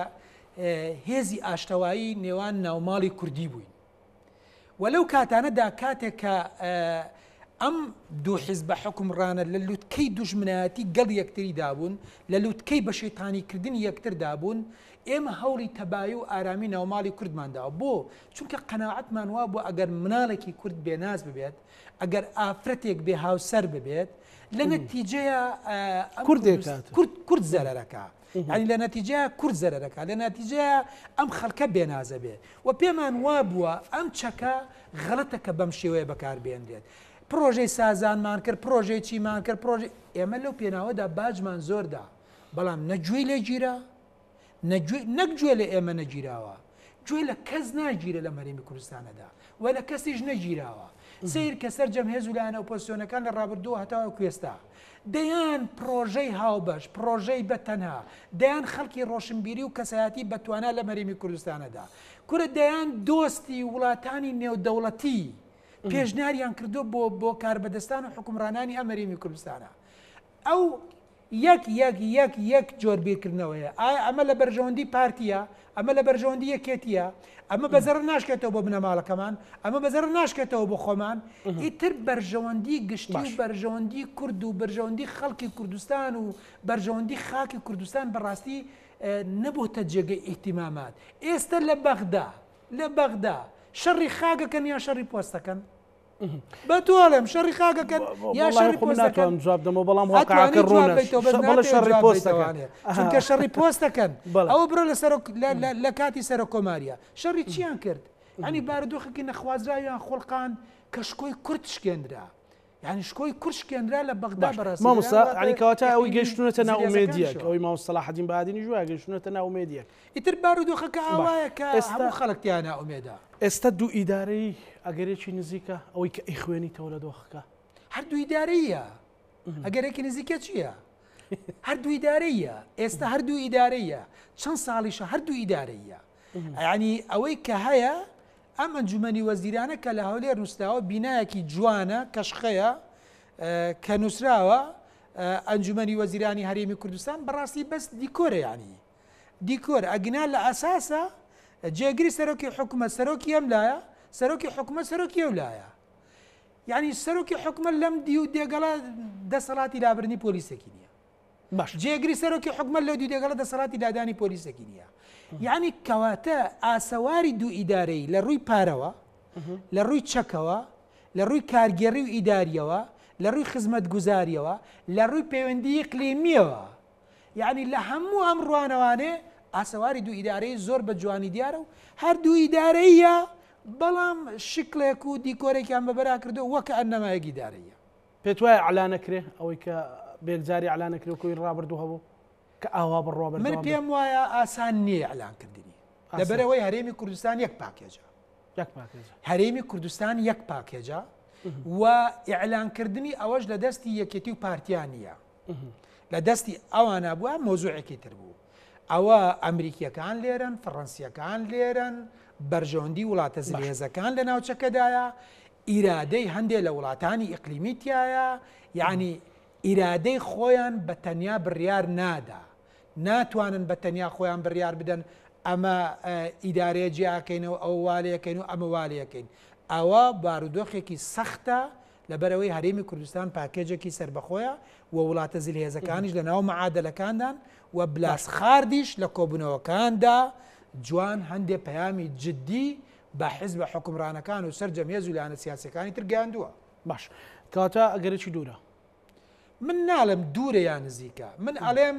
هێزی ئاشتەوایی نێوان ناوماڵی کوردی بووین ولو کاتانەدا کاتێک کە ئەم دوو حیزبە حکومڕانە لە لووتکەی دوژمنایەتی گەڵ یەکتری دابوون لە لووتکەی بە شەیتانیکردنی یەکتر دابوون ئێمە هەوڵی تەبایی و ئارامی ناوماڵی کوردمانداوە بۆ چونکە قەناعەتمان وا بوو ئەگەر مناڵێکی کورد بێناز ببێت ئەگەر ئافرەتێک بێ هاوسەر ببێت لە نەتیجەیە کورد زەرەرەکە ینی لە نەتیجەیە کورد زەرەرەکە لە نەتیجەیە ئەم خەڵکە بێنازە بێ و پێمان وا بووە ئەم چەکە غەڵەتەکە بەم شێوەیە بەکاربێنرێت پرۆژەی سازانمان کرد پرۆژەی چیمان کرد پرۆژەی ئێمە لەو پێناوەدا باجمان زۆردا بەڵام نەگوێی لێ گیرە نەکگوێ لە ئێمە نەگیراوە گوێ لە کەس ناگیرە لە مەرێمی کوردستانەدا و لە کەسیش نەگیراوە سیر کە سەرجەم هێز و لایەنە ئۆپۆزیسیۆنەکان لە ڕابردووە هەتاوە کوێستا دەیان پرۆژەی هاوبەش پرۆژەی بەتەنها دەیان خەڵکی ڕۆشنبیری و کەسایەتی بەتوانە لە مەرێمی کوردستانەدا کورە دەیان دۆستی وڵاتانی نێودەوڵەتی پێشنیاریان کردو بۆ کاربەدەستان و حکومڕانانی ئەمەرێمی کوردستانە ئەو یەک جۆر بیرکردنەوەیە ئەمە لە بەرژەوەندی پارتیە ئەمە لە بەرژەوەندی یەکێتیە ئەمە بەزەر ناشکێتەوە بۆ بنەماڵەکەمان ئەمە بەزەر ناشکێتەوە بۆ خۆمان ئیتر بەرژەوەندی گشتی و بەرژەوەندی کورد و بەرژەوەندی خەڵکی کوردستان و بەرژەوەندی خاکی کوردستان بەڕاستی نەبووتە جێگەی ئیهتیمامات ئێستا لە بەغدا شەڕی خاگەکەن یا شەڕی پۆستەکەن بەتوالم شەڕی خاگەکەن یا شەڕی پۆستەکەن جواب دەمەوە بەڵام واقعەکە ڕوونە شەڕی پۆستەکەن چونکە شەڕی پۆستەکەن ئەوە بڕۆ لە کاتی سەر کۆماریە شەڕی چیان کرد ینی بارودۆخێکی نەخوازراویان خۆڵقان کە شکۆی کورد شکێنرا یعنی شکۆی کورد شکێنرا لە بەغدا بەڕاستی مامۆستا ینی کەواتە ئەوەی گەیشتونەتە ناو ئومێدیەک ئەوەی مامۆستا سەلاحەدین بەهادینی جوایە گەیشتونەتە ناو ئومێدیەک ئیتر بارودۆخەکە ئاوایە کە هەموو خەڵکتیانە ئومێدا ئێستا دوو ئیدارەی ئەگەرێکی نزیکە ئەوەی کە ئەیخوێنیتەوە لە دۆخەکە هەردوو ئیدارەیە ئەگەرێکی نزیکە چییە؟ هەردوو ئیدارەیە ئێستا هەردوو ئیدارەیە چەند ساڵیشە هەردوو ئیدارەیە ینی ئەوەی کە هەیە ئەم ئەنجومەنی وەزیرانە کە لە هەولێر نووسراوە بینایەکی جوانە کەشخەیە کە نووسراوە ئەنجومەنی وەزیرانی هەرێمی کوردستان بەڕاستی بەس دیکۆرە ینی دیکۆر ئەگنا لە ئەساسە جێگری سەرۆکی حکومەت سەرۆکی ئەم لایە سەرۆکی حکومەت سەرۆکی ئەو لایە یعنی سەرۆکی حکومەت لەم دی و دێگەڵە دەسەڵاتی لابرنی پۆلیسێکی نییە باش جێگری سەرۆکی حکومەت لەو دی دێگەڵە دەسەڵاتی لادانی پۆلیسێکی نییە یعنی کەواتە ئاسەواری دوو ئیدارەی لە ڕووی پارەوە لە ڕووی چەکەوە لە ڕووی کارگێڕی و ئیداریەوە لە ڕووی خزمەت گوزاریەوە لە ڕووی پەیوەندی ئیقلیمیەوە یعنی لە هەموو ئەم ڕوانەوانێ ئاسەواری دوو ئیدارەی زۆر بە جوانی دیارە و هەردوو ئیدارەیە بەڵام شکلێک و دیکۆرێکیان بەبەرا کردو وەکە ئەنەمایەکی ئیدارەیە پێت وایە ئەعلانەکرێ ئەوەی کە بێگزاری ئەعلانەکرێ و کۆی ڕابردوو هەبوو کە ئاوا بڕوا بەردەوام من پێم وایە ئاسان نییە ئەعلانکردنی لەبەرەوەی هەرێمی کوردستان یەک پاکێجە هەرێمی کوردستان یەک پاکێجە و ئیعلانکردنی ئەوەش لە دەستی یەکێتی و پارتیانە لە دەستی ئەوانە بووە مۆزوعێکی تر بوو ئەوە ئەمریکیەکان لێرن فەڕەنسیەکان لێرن بەرژەوەندی وڵاتە زلێزەکان لە ناوچەکەدایە ئیرادەی هەندێک لە وڵاتانی ئیقلیمی تایە یعنی ئیرادەی خۆیان بە تەنیا بڕیار نادا ناتوانن بە تەنیا خۆیان بڕیار بدەن ئەمە ئیدارەیە جیاکەینەوە ئەو والەیەکەین و ئەمە والەیەکەین ئەوە بارودۆخێکی سەختە لەبەرەوەی هەرێمی کوردستان پاکێجێکی سربەخۆیە و وڵاتە زلهێزەکانیش لە ناو مەعادەلەکاندان و بلاسخاردیش لە کۆبوونەوەکاندا جوان هەندێک پەیامی جددی بە حیزب حکومڕانەکان و سەر جەمعیە جوولانە سیاسەکانی تر گەیاندووە باش کەواتە ئەگەرێکی دوورە من ناڵم دوورە یان نزیکە من ئەڵێم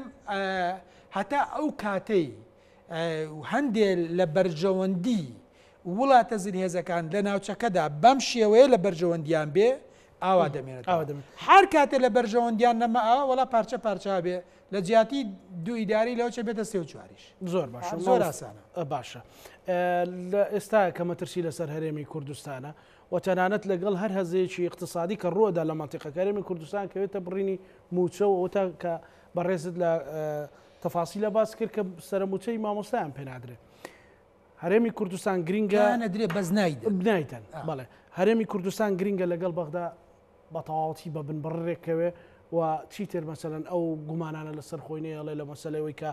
هەتا ئەو کاتەی هەندێک لە بەرژەوەندی وڵاتە زلهێزەکان لە ناوچەکەدا بەم شێوەیە لە بەرژەوەندیان بێ ئاوا دەمێنێت هەر کاتێ لە بەرژەوەندیان نەما ئەوە وڵا پارچە پارچا بێ لە جیاتی دوو ئیداری لەوچە بێتە سێ و چواریش زۆر باشە زۆر ئاسانە باشە ئێستا کە مەترسی لەسەر هەرێمی کوردستانە و تەنانەت لەگەڵ هەر هەزەیەکی اقتصادی کە ڕووەدا لە مەنتیقەکە هەرێمی کوردستان کەوێتە بڕینی موچەوەتە کە بەڕێزت لە تەفاسیلە باس کرد کە سەرموچەی مامۆستایان پێنادرێت هەرێمی کوردستان گرینگە نەدرێ بەس بنایتن بەڵێ هەرێمی کوردستان گرینگە لەگەڵ بەغدا بە تەواوەتی بە بنبڕێکەوێ و چیتر مەسەلەن ئەو گومانانە لەسەر خۆینەیەڵێ لە مەسەلەوەی کە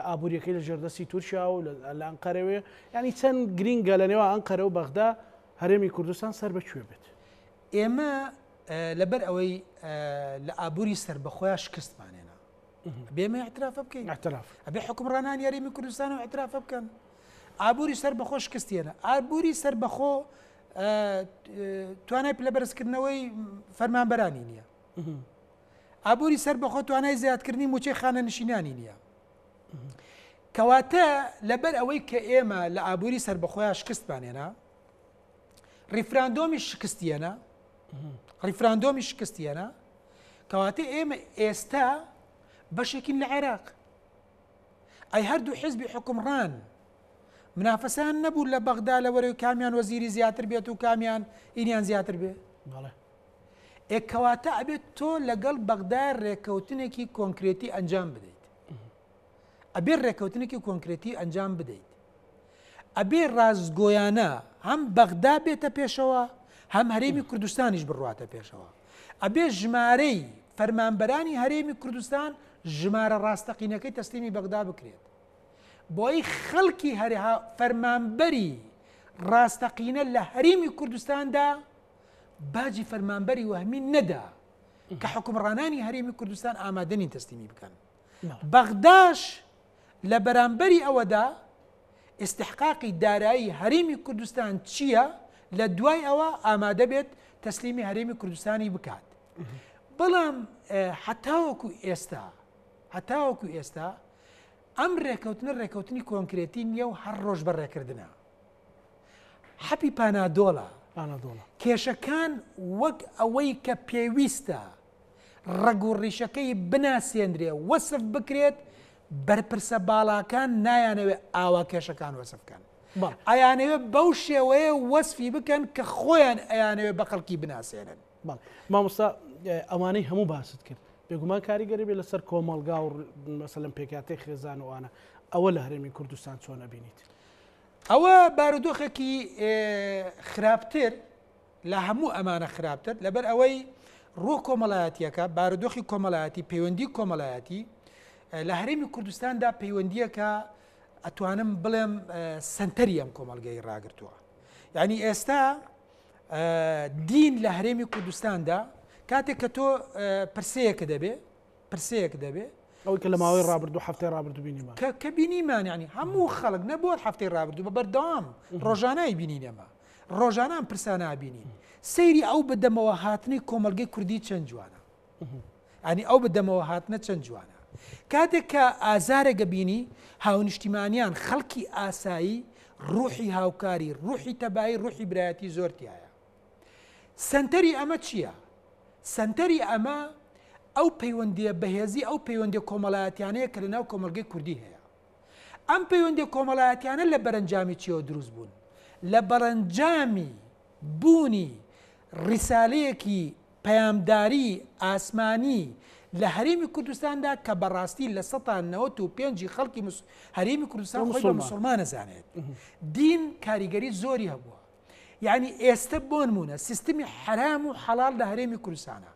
ئابوووریەکەی لە ژێردەستی تورکیا و لە ئەنقەرەوێ ینی چەند گرینگە لە نێوە ئەنقەرە و بەغدا هەرێمی کوردستان سەر بەکوێ بێت ئێمە لەبەر ئەوەی لە ئابووری سەربەخۆیان شکستمانێنە بێمە اعترافە بکەین ئەبێ حکومڕانانی هەرێمی کوردستان و اعترافە بکەن ئابووری سەربەخۆ شکستێنە ئابووری سەربەخۆ توانای پلەبەرزکردنەوەی فەرمانبەرانی نییە ئابووری سەربەخۆ توانای زیادکردنی موچەی خانە نشینانی نییە کەواتە لەبەر ئەوەی کە ئێمە لە ئابووری سەربەخۆیان شکستمانێنە ریفراندۆمی شکستیانە کەواتە ئێمە ئێستا بەشێکین لە عێراق ئەی هەردوو حیزبی حکومڕان منافەسان نەبوو لە بەغدا لە وەرەوەی کامیان وەزیری زیاتر بێت و کامیان ئینیان زیاتر بێ کەواتە ئەبێت تۆ لەگەڵ بەغدا ڕێکەوتنێکی کۆنکرێتی ئەنجام بدەیت ئەبێ ڕێکەوتنێکی کۆنکرێتی ئەنجام بدەیت ئەبێ ڕازگۆیانە هەم بەغدا بێتە پێشەوە هەم هەرێمی کوردستانیش بڕواتە پێشەوە ئەبێ ژمارەی فەرمانبەرانی هەرێمی کوردستان ژمارە ڕاستەقینەکەی تەسلیمی بەغدا بکرێت بۆی خەڵکی هەرێها فەرمانبەری ڕاستەقینە لە هەرێمی کوردستاندا باجی فەرمانبەری وەهمی نەدا کە حکومڕانانی هەرێمی کوردستان ئامادەنین تەسلیمی بکەن بەغداش لە بەرامبەری ئەوەدا استحقاقی دارایی هەرێمی کوردستان چییە لە دوای ئەوە ئامادە بێت تەسلیمی هەرێمی کوردستانی بکات بەڵام هەتاوەکو ئێستا ئەم ڕێکەوتنە ڕێکەوتنی کۆنکرێتی نییە و هەر ڕۆژ بەڕێکردنە حەپی پانادۆڵە کێشەکان وەک ئەوەی کە پێویستە ڕەگ و ڕیشەکەی بناسێنرێ وەسف بکرێت بەرپرسە باڵاکان نایانەوێت ئاوا کێشەکان وەسفکەن ئەیانەوێت بەو شێوەیە وەسفی بکەن کە خۆیان ئەیانەوێت بە خەڵکی بناسێنن مامۆستا ئەوانەی هەموو باست کرد بێگومان کاریگەری بێ لەسەر کۆمەڵگا و مەسەلەن پێکاتەی خێزان وانە ئەوە لە هەرێمی کوردستان چۆن ئەبینیت ئەوە بارودۆخێکی خراپتر لە هەموو ئەمانە خراپتر لەبەر ئەوەی ڕوو کۆمەڵایەتیەکە بارودۆخی کۆمەڵایەتی پەیوەندی کۆمەڵایەتی لە هەرێمی کوردستاندا پەیوەندیەکە ئەتوانم بڵێم سنتەری ئەم کۆمەڵگەی ڕاگرتووە یعنی ئێستا دین لە هەرێمی کوردستاندا کاتێک کە تۆ پرسەیەک دەبێ ئەوەی کە لە ماوەی ڕابردوو هەفتەی ڕابردوو بینیمان کە بینیمان ینی هەموو خەڵک نەبووە هەفتەی ڕابردوو بە بەردەوام ڕۆژانای بینینەمە ڕۆژانان پرسانە بینین سەیری ئەو بەدەمەوە هاتنی کۆمەلگەی کوردی چەند جوانە ئەنی ئەو بەدەمەوە هاتنە چەند جوانە کاتێک کە ئازارێگە بینی هاونیشتیمانیان خەڵکی ئاسایی ڕوحی هاوکاری ڕوحی تەبایی ڕوحی برایەتی زۆرتیایە سنتەری ئەمە چییە؟ سنتەری ئەمە ئەو پەیوەندیە بەهێزی ئەو پەیوەندی کۆمەڵایەتیانەیە کە لەناو کۆمەلگەی کوردی هەیە ئەم پەیوەندی کۆمەڵایەتیانە لە بەرەنجامی چیەوە دروست بوون لە بەرەنجامی بوونی ڕیسالەیەکی پەیامداری ئاسمانی لە هەرێمی کوردستاندا کە بەڕاستی لە 95 خەڵکی هەرێمی کوردستان خۆی بە موسڵمان نەزانێت دین کاریگەری زۆری هەبووە یعنی ئێستا بۆ نمونە سیستمی حرام و حەڵال لە هەرێمی کوردستانە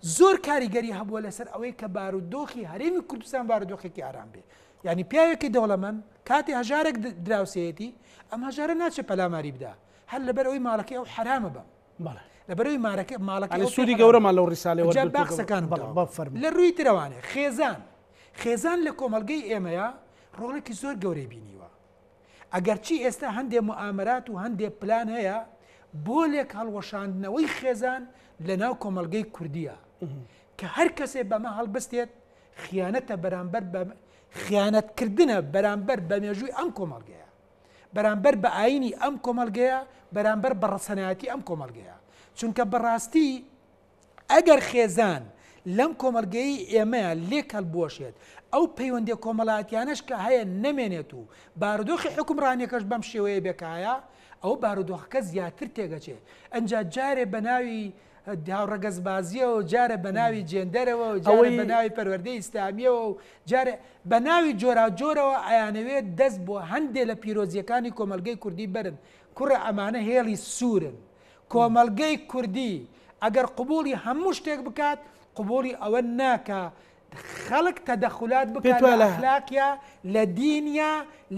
زۆر کاریگەری هەبووە لەسەر ئەوەی کە بارودۆخی هەرێمی کوردستان بارودۆخێکی ئارام بێ یعنی پیاوێکی دەوڵەمەند کاتی هەژارێک دراوسێتی ئەم هەژارە ناچێت پەلاماری بدا هەر لەبەر ئەوەی ماڵەکەی ئەو حرامە بە لەبەرەوەی ماڵەکەی سوودی گەورەمان لەو ڕیسالەیە باقسەکان لە ڕووی ترەوانێ خێزان لە کۆمەلگەی ئێمەیە ڕۆڵێکی زۆر گەورەی بینیوە ئەگەرچی ئێستا هەندێک موامەرات و هەندێک پلان هەیە بۆ لێک هەڵوەشاندنەوەی خێزان لە ناو کۆمەلگەی کوردیە کە هەر کەسێ بەمە هەڵبستێت خیانەتە بەرامبەر خیانەتکردنە بەرامبەر بە مێژووی ئەم کۆمەلگەیە بەرامبەر بە ئاینی ئەم کۆمەلگەیە بەرامبەر بە ڕەسەنایەتی ئەم کۆمەلگەیە چونکە بەڕاستی ئەگەر خێزان لەم کۆمەلگەی ئێمەیە لێک هەڵبوەشێت ئەو پەیوەندی کۆمەڵایەتیانەش کە هەیە نەمێنێت و بارودۆخی حکومڕانیەکەش بەم شێوەیە بێکایە ئەو بارودۆخەکە زیاتر تێگەچێت ئەنجا جارێ بە ناوی هاوڕەگەزبازیەوە و جارە بە ناوی جێندەرەوە و جارە بە ناوی پەروەردەی ئیسلامیەوە و جارە بە ناوی جۆراوجۆرەوە ئەیانەوێت دەست بۆ هەندێک لە پیرۆزیەکانی کۆمەلگەی کوردی برن کوڕە ئەمانە هێڵی سوورن کۆمەلگەی کوردی ئەگەر قبولی هەموو شتێک بکات قبولی ئەوە ناکە خەڵک تەدەخولات بکات لە ئەخلاقیە لە دینیە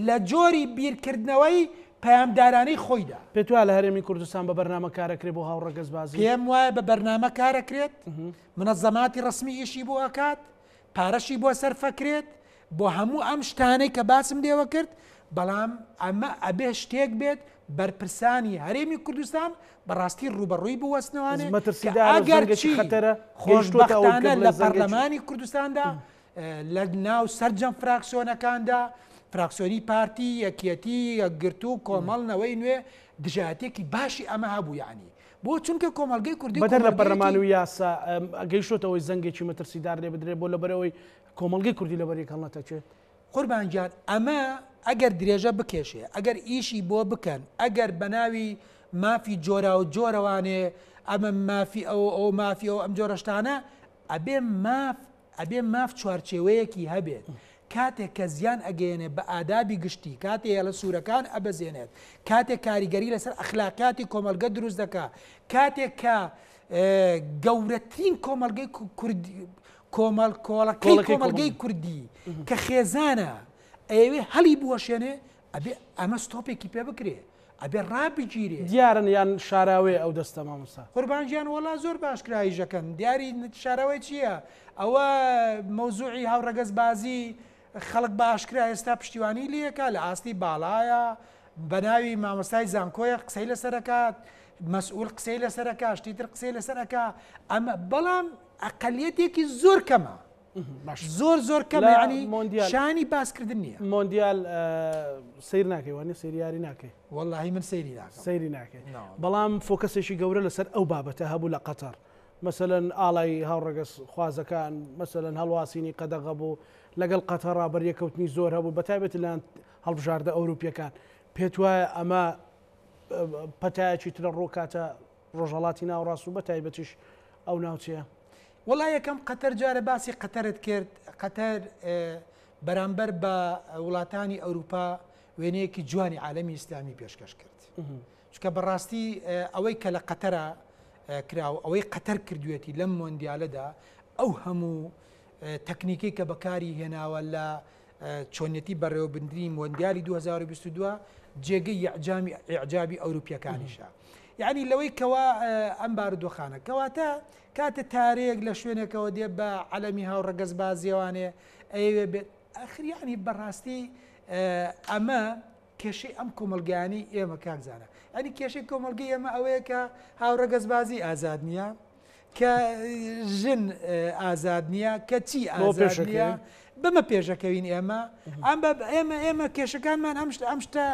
لە جۆری بیرکردنەوەی پەیامدارانەی خۆیدا پێت وایە لە هەرێمی کوردستان بە بەرنامە کارەکرێت بۆ هاوڕەگەزبازی پێم وایە بە بەرنامە کارەکرێت منەظەماتی ڕسمی ئیشی بۆ ئەکات پارەشی بۆ سەرفەکرێت بۆ هەموو ئەم شتانەی کە باسم لێوە کرد بەڵام ئەمە ئەبێ شتێک بێت بەرپرسانی هەرێمی کوردستان بەڕاستی ڕوبەڕووی بوەستنەوانێ ئەگەرچی خۆشبەختانە لە پەرلەمانی کوردستاندا لە ناو سەرجەم فراکسیۆنەکاندا فراکسیۆنی پارتی یەکیەتی یەکگرتوو کۆمەڵنەوەی نوێ دژایەتێکی باشی ئەمە هەبوو یعنی بۆ چونکە کۆمەلگەی کوردی بەدەر لە پەرلەمان و یاسا گەیشتەوەی زەنگێکی مەترسیدار لێ بدرێت بۆ لەبەرەوەی کۆمەلگەی کوردی لەبەری هەڵنەتەچێت قوربانگیان ئەمە ئەگەر درێژە بکێشێ ئەگەر ئیشی بۆ بکەن ئەگەر بە ناوی مافی جۆرا و جۆرەوانێ ئەمە مافی ئەو مافی ئەو ئەم جۆرەشتانە ئەبێ ماف چوارچێوەیەکی هەبێت کاتێک کە زیان ئەگەێنێ بە ئادابی گشتی کاتێک لە سوورەکان ئەبەزێنێت کاتێک کاریگەری لەسەر ئەخلاقیاتی کۆمەلگە دروست دەکات کاتێک کە گەورەترین کۆمەلگەی کوردی کۆمەڵکۆڵەکەی کۆمەلگەی کوردی کە خێزانە ئەوێ هەڵی بوەشێنێ ئەبێ ئەمە ستۆپێکی پێ بکرێ ئەبێ ڕابگیرێ دیارن یان شاراوێ ئەو دەستە مامۆستا قوربانگیان وەڵا زۆر باشکراییژەکەن دیاری شاراوی چییە ئەوە مەوزوعی هاوڕەگەز بازی خەڵک باشکرا ئێستا پشتیوانی لەکە لە ئاستی باڵایە بە ناوی مامۆستای زانکۆیە قسەی لەسەرەکات مەسئول قسەی لەسەرەکە شتیتر قسەی لەسەرەکە ئەمە بەڵام ئەقەلیەتێکی زۆر کەمە زۆر کەمە ینی شانی باسکردن نییە مۆندیال سیر ناکەی وانێ سریاری ناکەی واللهی من سەیری سەیری ناکەی بەڵام فۆکەسێکی گەورە لەسەر ئەو بابەتە هەبوو لە قەتەر مثلەن ئاڵای هاوڕەگەس خوازەکان مثلەن هەڵواسینی قەدەغە بوو لەگەڵ قەتەڕا بەریەکەوتنی زۆر هەبوو بەتایبەت لەلاەن هەڵبژاردە ئەوروپیەکان پێت وایە ئەمە پەتایەکی ترە ڕۆکاتە ڕۆژهەڵاتی ناوڕاست و بەتایبەتیش ئەو ناوچەیە وڵای یەکەم قەتەر جارە باسی قەتەرت کرد قەتەر بەرامبەر بە وڵاتانی ئەوروپا وێنەیەکی جوانی عالەمی ئیسلامی پێشکەش کرد چکە بەڕاستی ئەوەی کە لە قەتەرە کراوە ئەوەی قەتەر کردوێتی لەم مۆندیالەدا ئەو هەموو تەکنیکی کە بەکاری هێناوە لە چۆنیەتی بەڕێوەبردنی مۆندیالی 2022 جێگەی ئیعجابی ئەوروپیەکانیشە یعنی لەوەی کەوا ئەم بارودۆخانە کەواتە کاتە تارێک لە شوێنێکەوە دێ بە عەلەمی هاوڕەگەز بازیێوانێ ئەوێ بێت ئەخریانی بەڕاستی ئەمە کێشەی ئەم کۆمەلگانی ئێمە کاکزانە ئەنی کێشەی کۆمەلگەی ئێمە ئەوەیە کە هاوڕەگەز بازی ئازاد نییە کە ژن ئازاد نییە کە چی ئازاد نییە بمە پێشەکەوین ئێمە کێشەکانمان ئەم شتە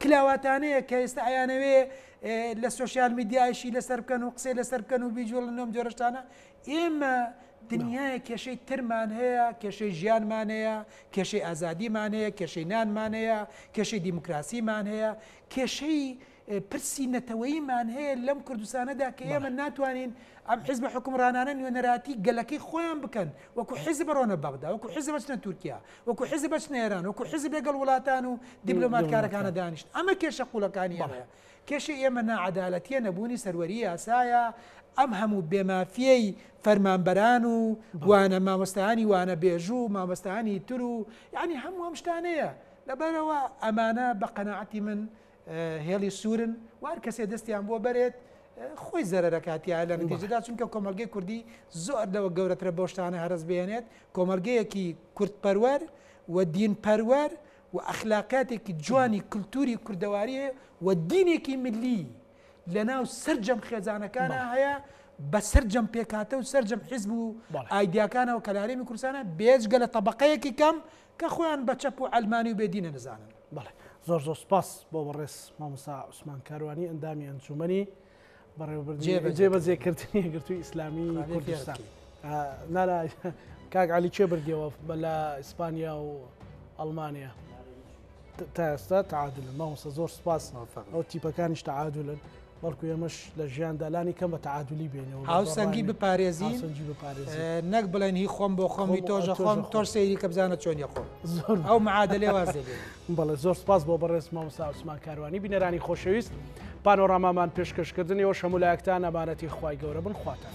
کلاواتانەیە کە ئێستا ئایانەوێ لە سوۆسیال میدیایشی لەسەر بکەن و قسەی لەسەر بکەن و بیجوڵ نۆم جۆرەشتانە ئێمە دنیاە کێشەی ترمان هەیە کێشەی ژیانمان هەیە کێشەی ئازادیمان هەیە کێشەی نانمان هەیە کێشەی دیموکراسیمان هەیە کێشەی پرسی نەتەوەییمان هەیە لەم کوردستانەدا کە ئێمە ناتوانین ئەم حیزب حکومڕانانە نوێنەراتی گەلەکەی خۆیان بکەن وەکو حیزب بڕۆنە بەغدا وەکو حیزب بچنە تورکیا وەکو حیزب بچنە ئێران وەکو حیزب لەگەڵ وڵاتان و دیبلۆماتکارەکانە دانیشت ئەمە کێشە قوڵەکانی هەیە کێشەی ئێمە ناعەدالەتیە نەبوونی سەروەری یاسایە ئەم هەموو بێمافیەی فەرمانبەران و وانە مامۆستایانی وانە بێژوو مامۆستایانی تر و یعنی هەموو ئەم شتانەیە لەبەرەوە ئەمانە بە قەناعەتی من هێڵی سوورن وار کەسێ دەستیان بۆ بەرێت خۆی زەرەکاتیا لە نتیجەدا چونکە کۆمەلگەی کوردی زۆر لەوە گەورەترە بۆ شتانە هەرس بێنێت کۆمەلگەیەکی کوردپەروەر و دینپەروەر و ئەخلاقاتێکی جوانی کللتوری کوردەواریە و دینێکی ملی لە ناو سەررجەم خێزانەکانە هەیە بە سەررجەم پێکاتە و سەررجەم حیزب و ئایدیاکانەوە کەلارێمی کوردستانە بێجگە لە تەبقەیەکی کەم کە خۆیان بە چەپ و ئەلمانی و بێدینە نزانن. زۆر سپاس بۆ بەڕێز مامۆستا عوسمان کاروانی ئەندامی ئەنجومەنی جێبەجێکردنی یەکگرتووی ئیسلامی کوردستان کاک عەلی چێ بردیەوە لە ئیسپانیا و ئەڵمانیا تا ئێستا تعادلن مامۆستا زۆر سپاس ئەو تیپەکانیش تعادلن بەڵکو ئێمەش لە ژیاندا لانی کەم بە تعادلی بێنەوە هاوسەنگی بپارێزین نەک بڵێن هی خۆم بۆ خۆمی تۆژە خۆم تۆر سەیری کە بزانە چۆنیە خۆم زۆر ئەو معادلێ واز بەڵێ زۆر سپاس بۆ بەڕێز مامۆستا عوسمان کاروانی بینەرانی خۆشەویست پانۆرامامان پێشکەشکردنەوە شەمولایەکتان ئەمانەتی خوای گەورە بن خواتان.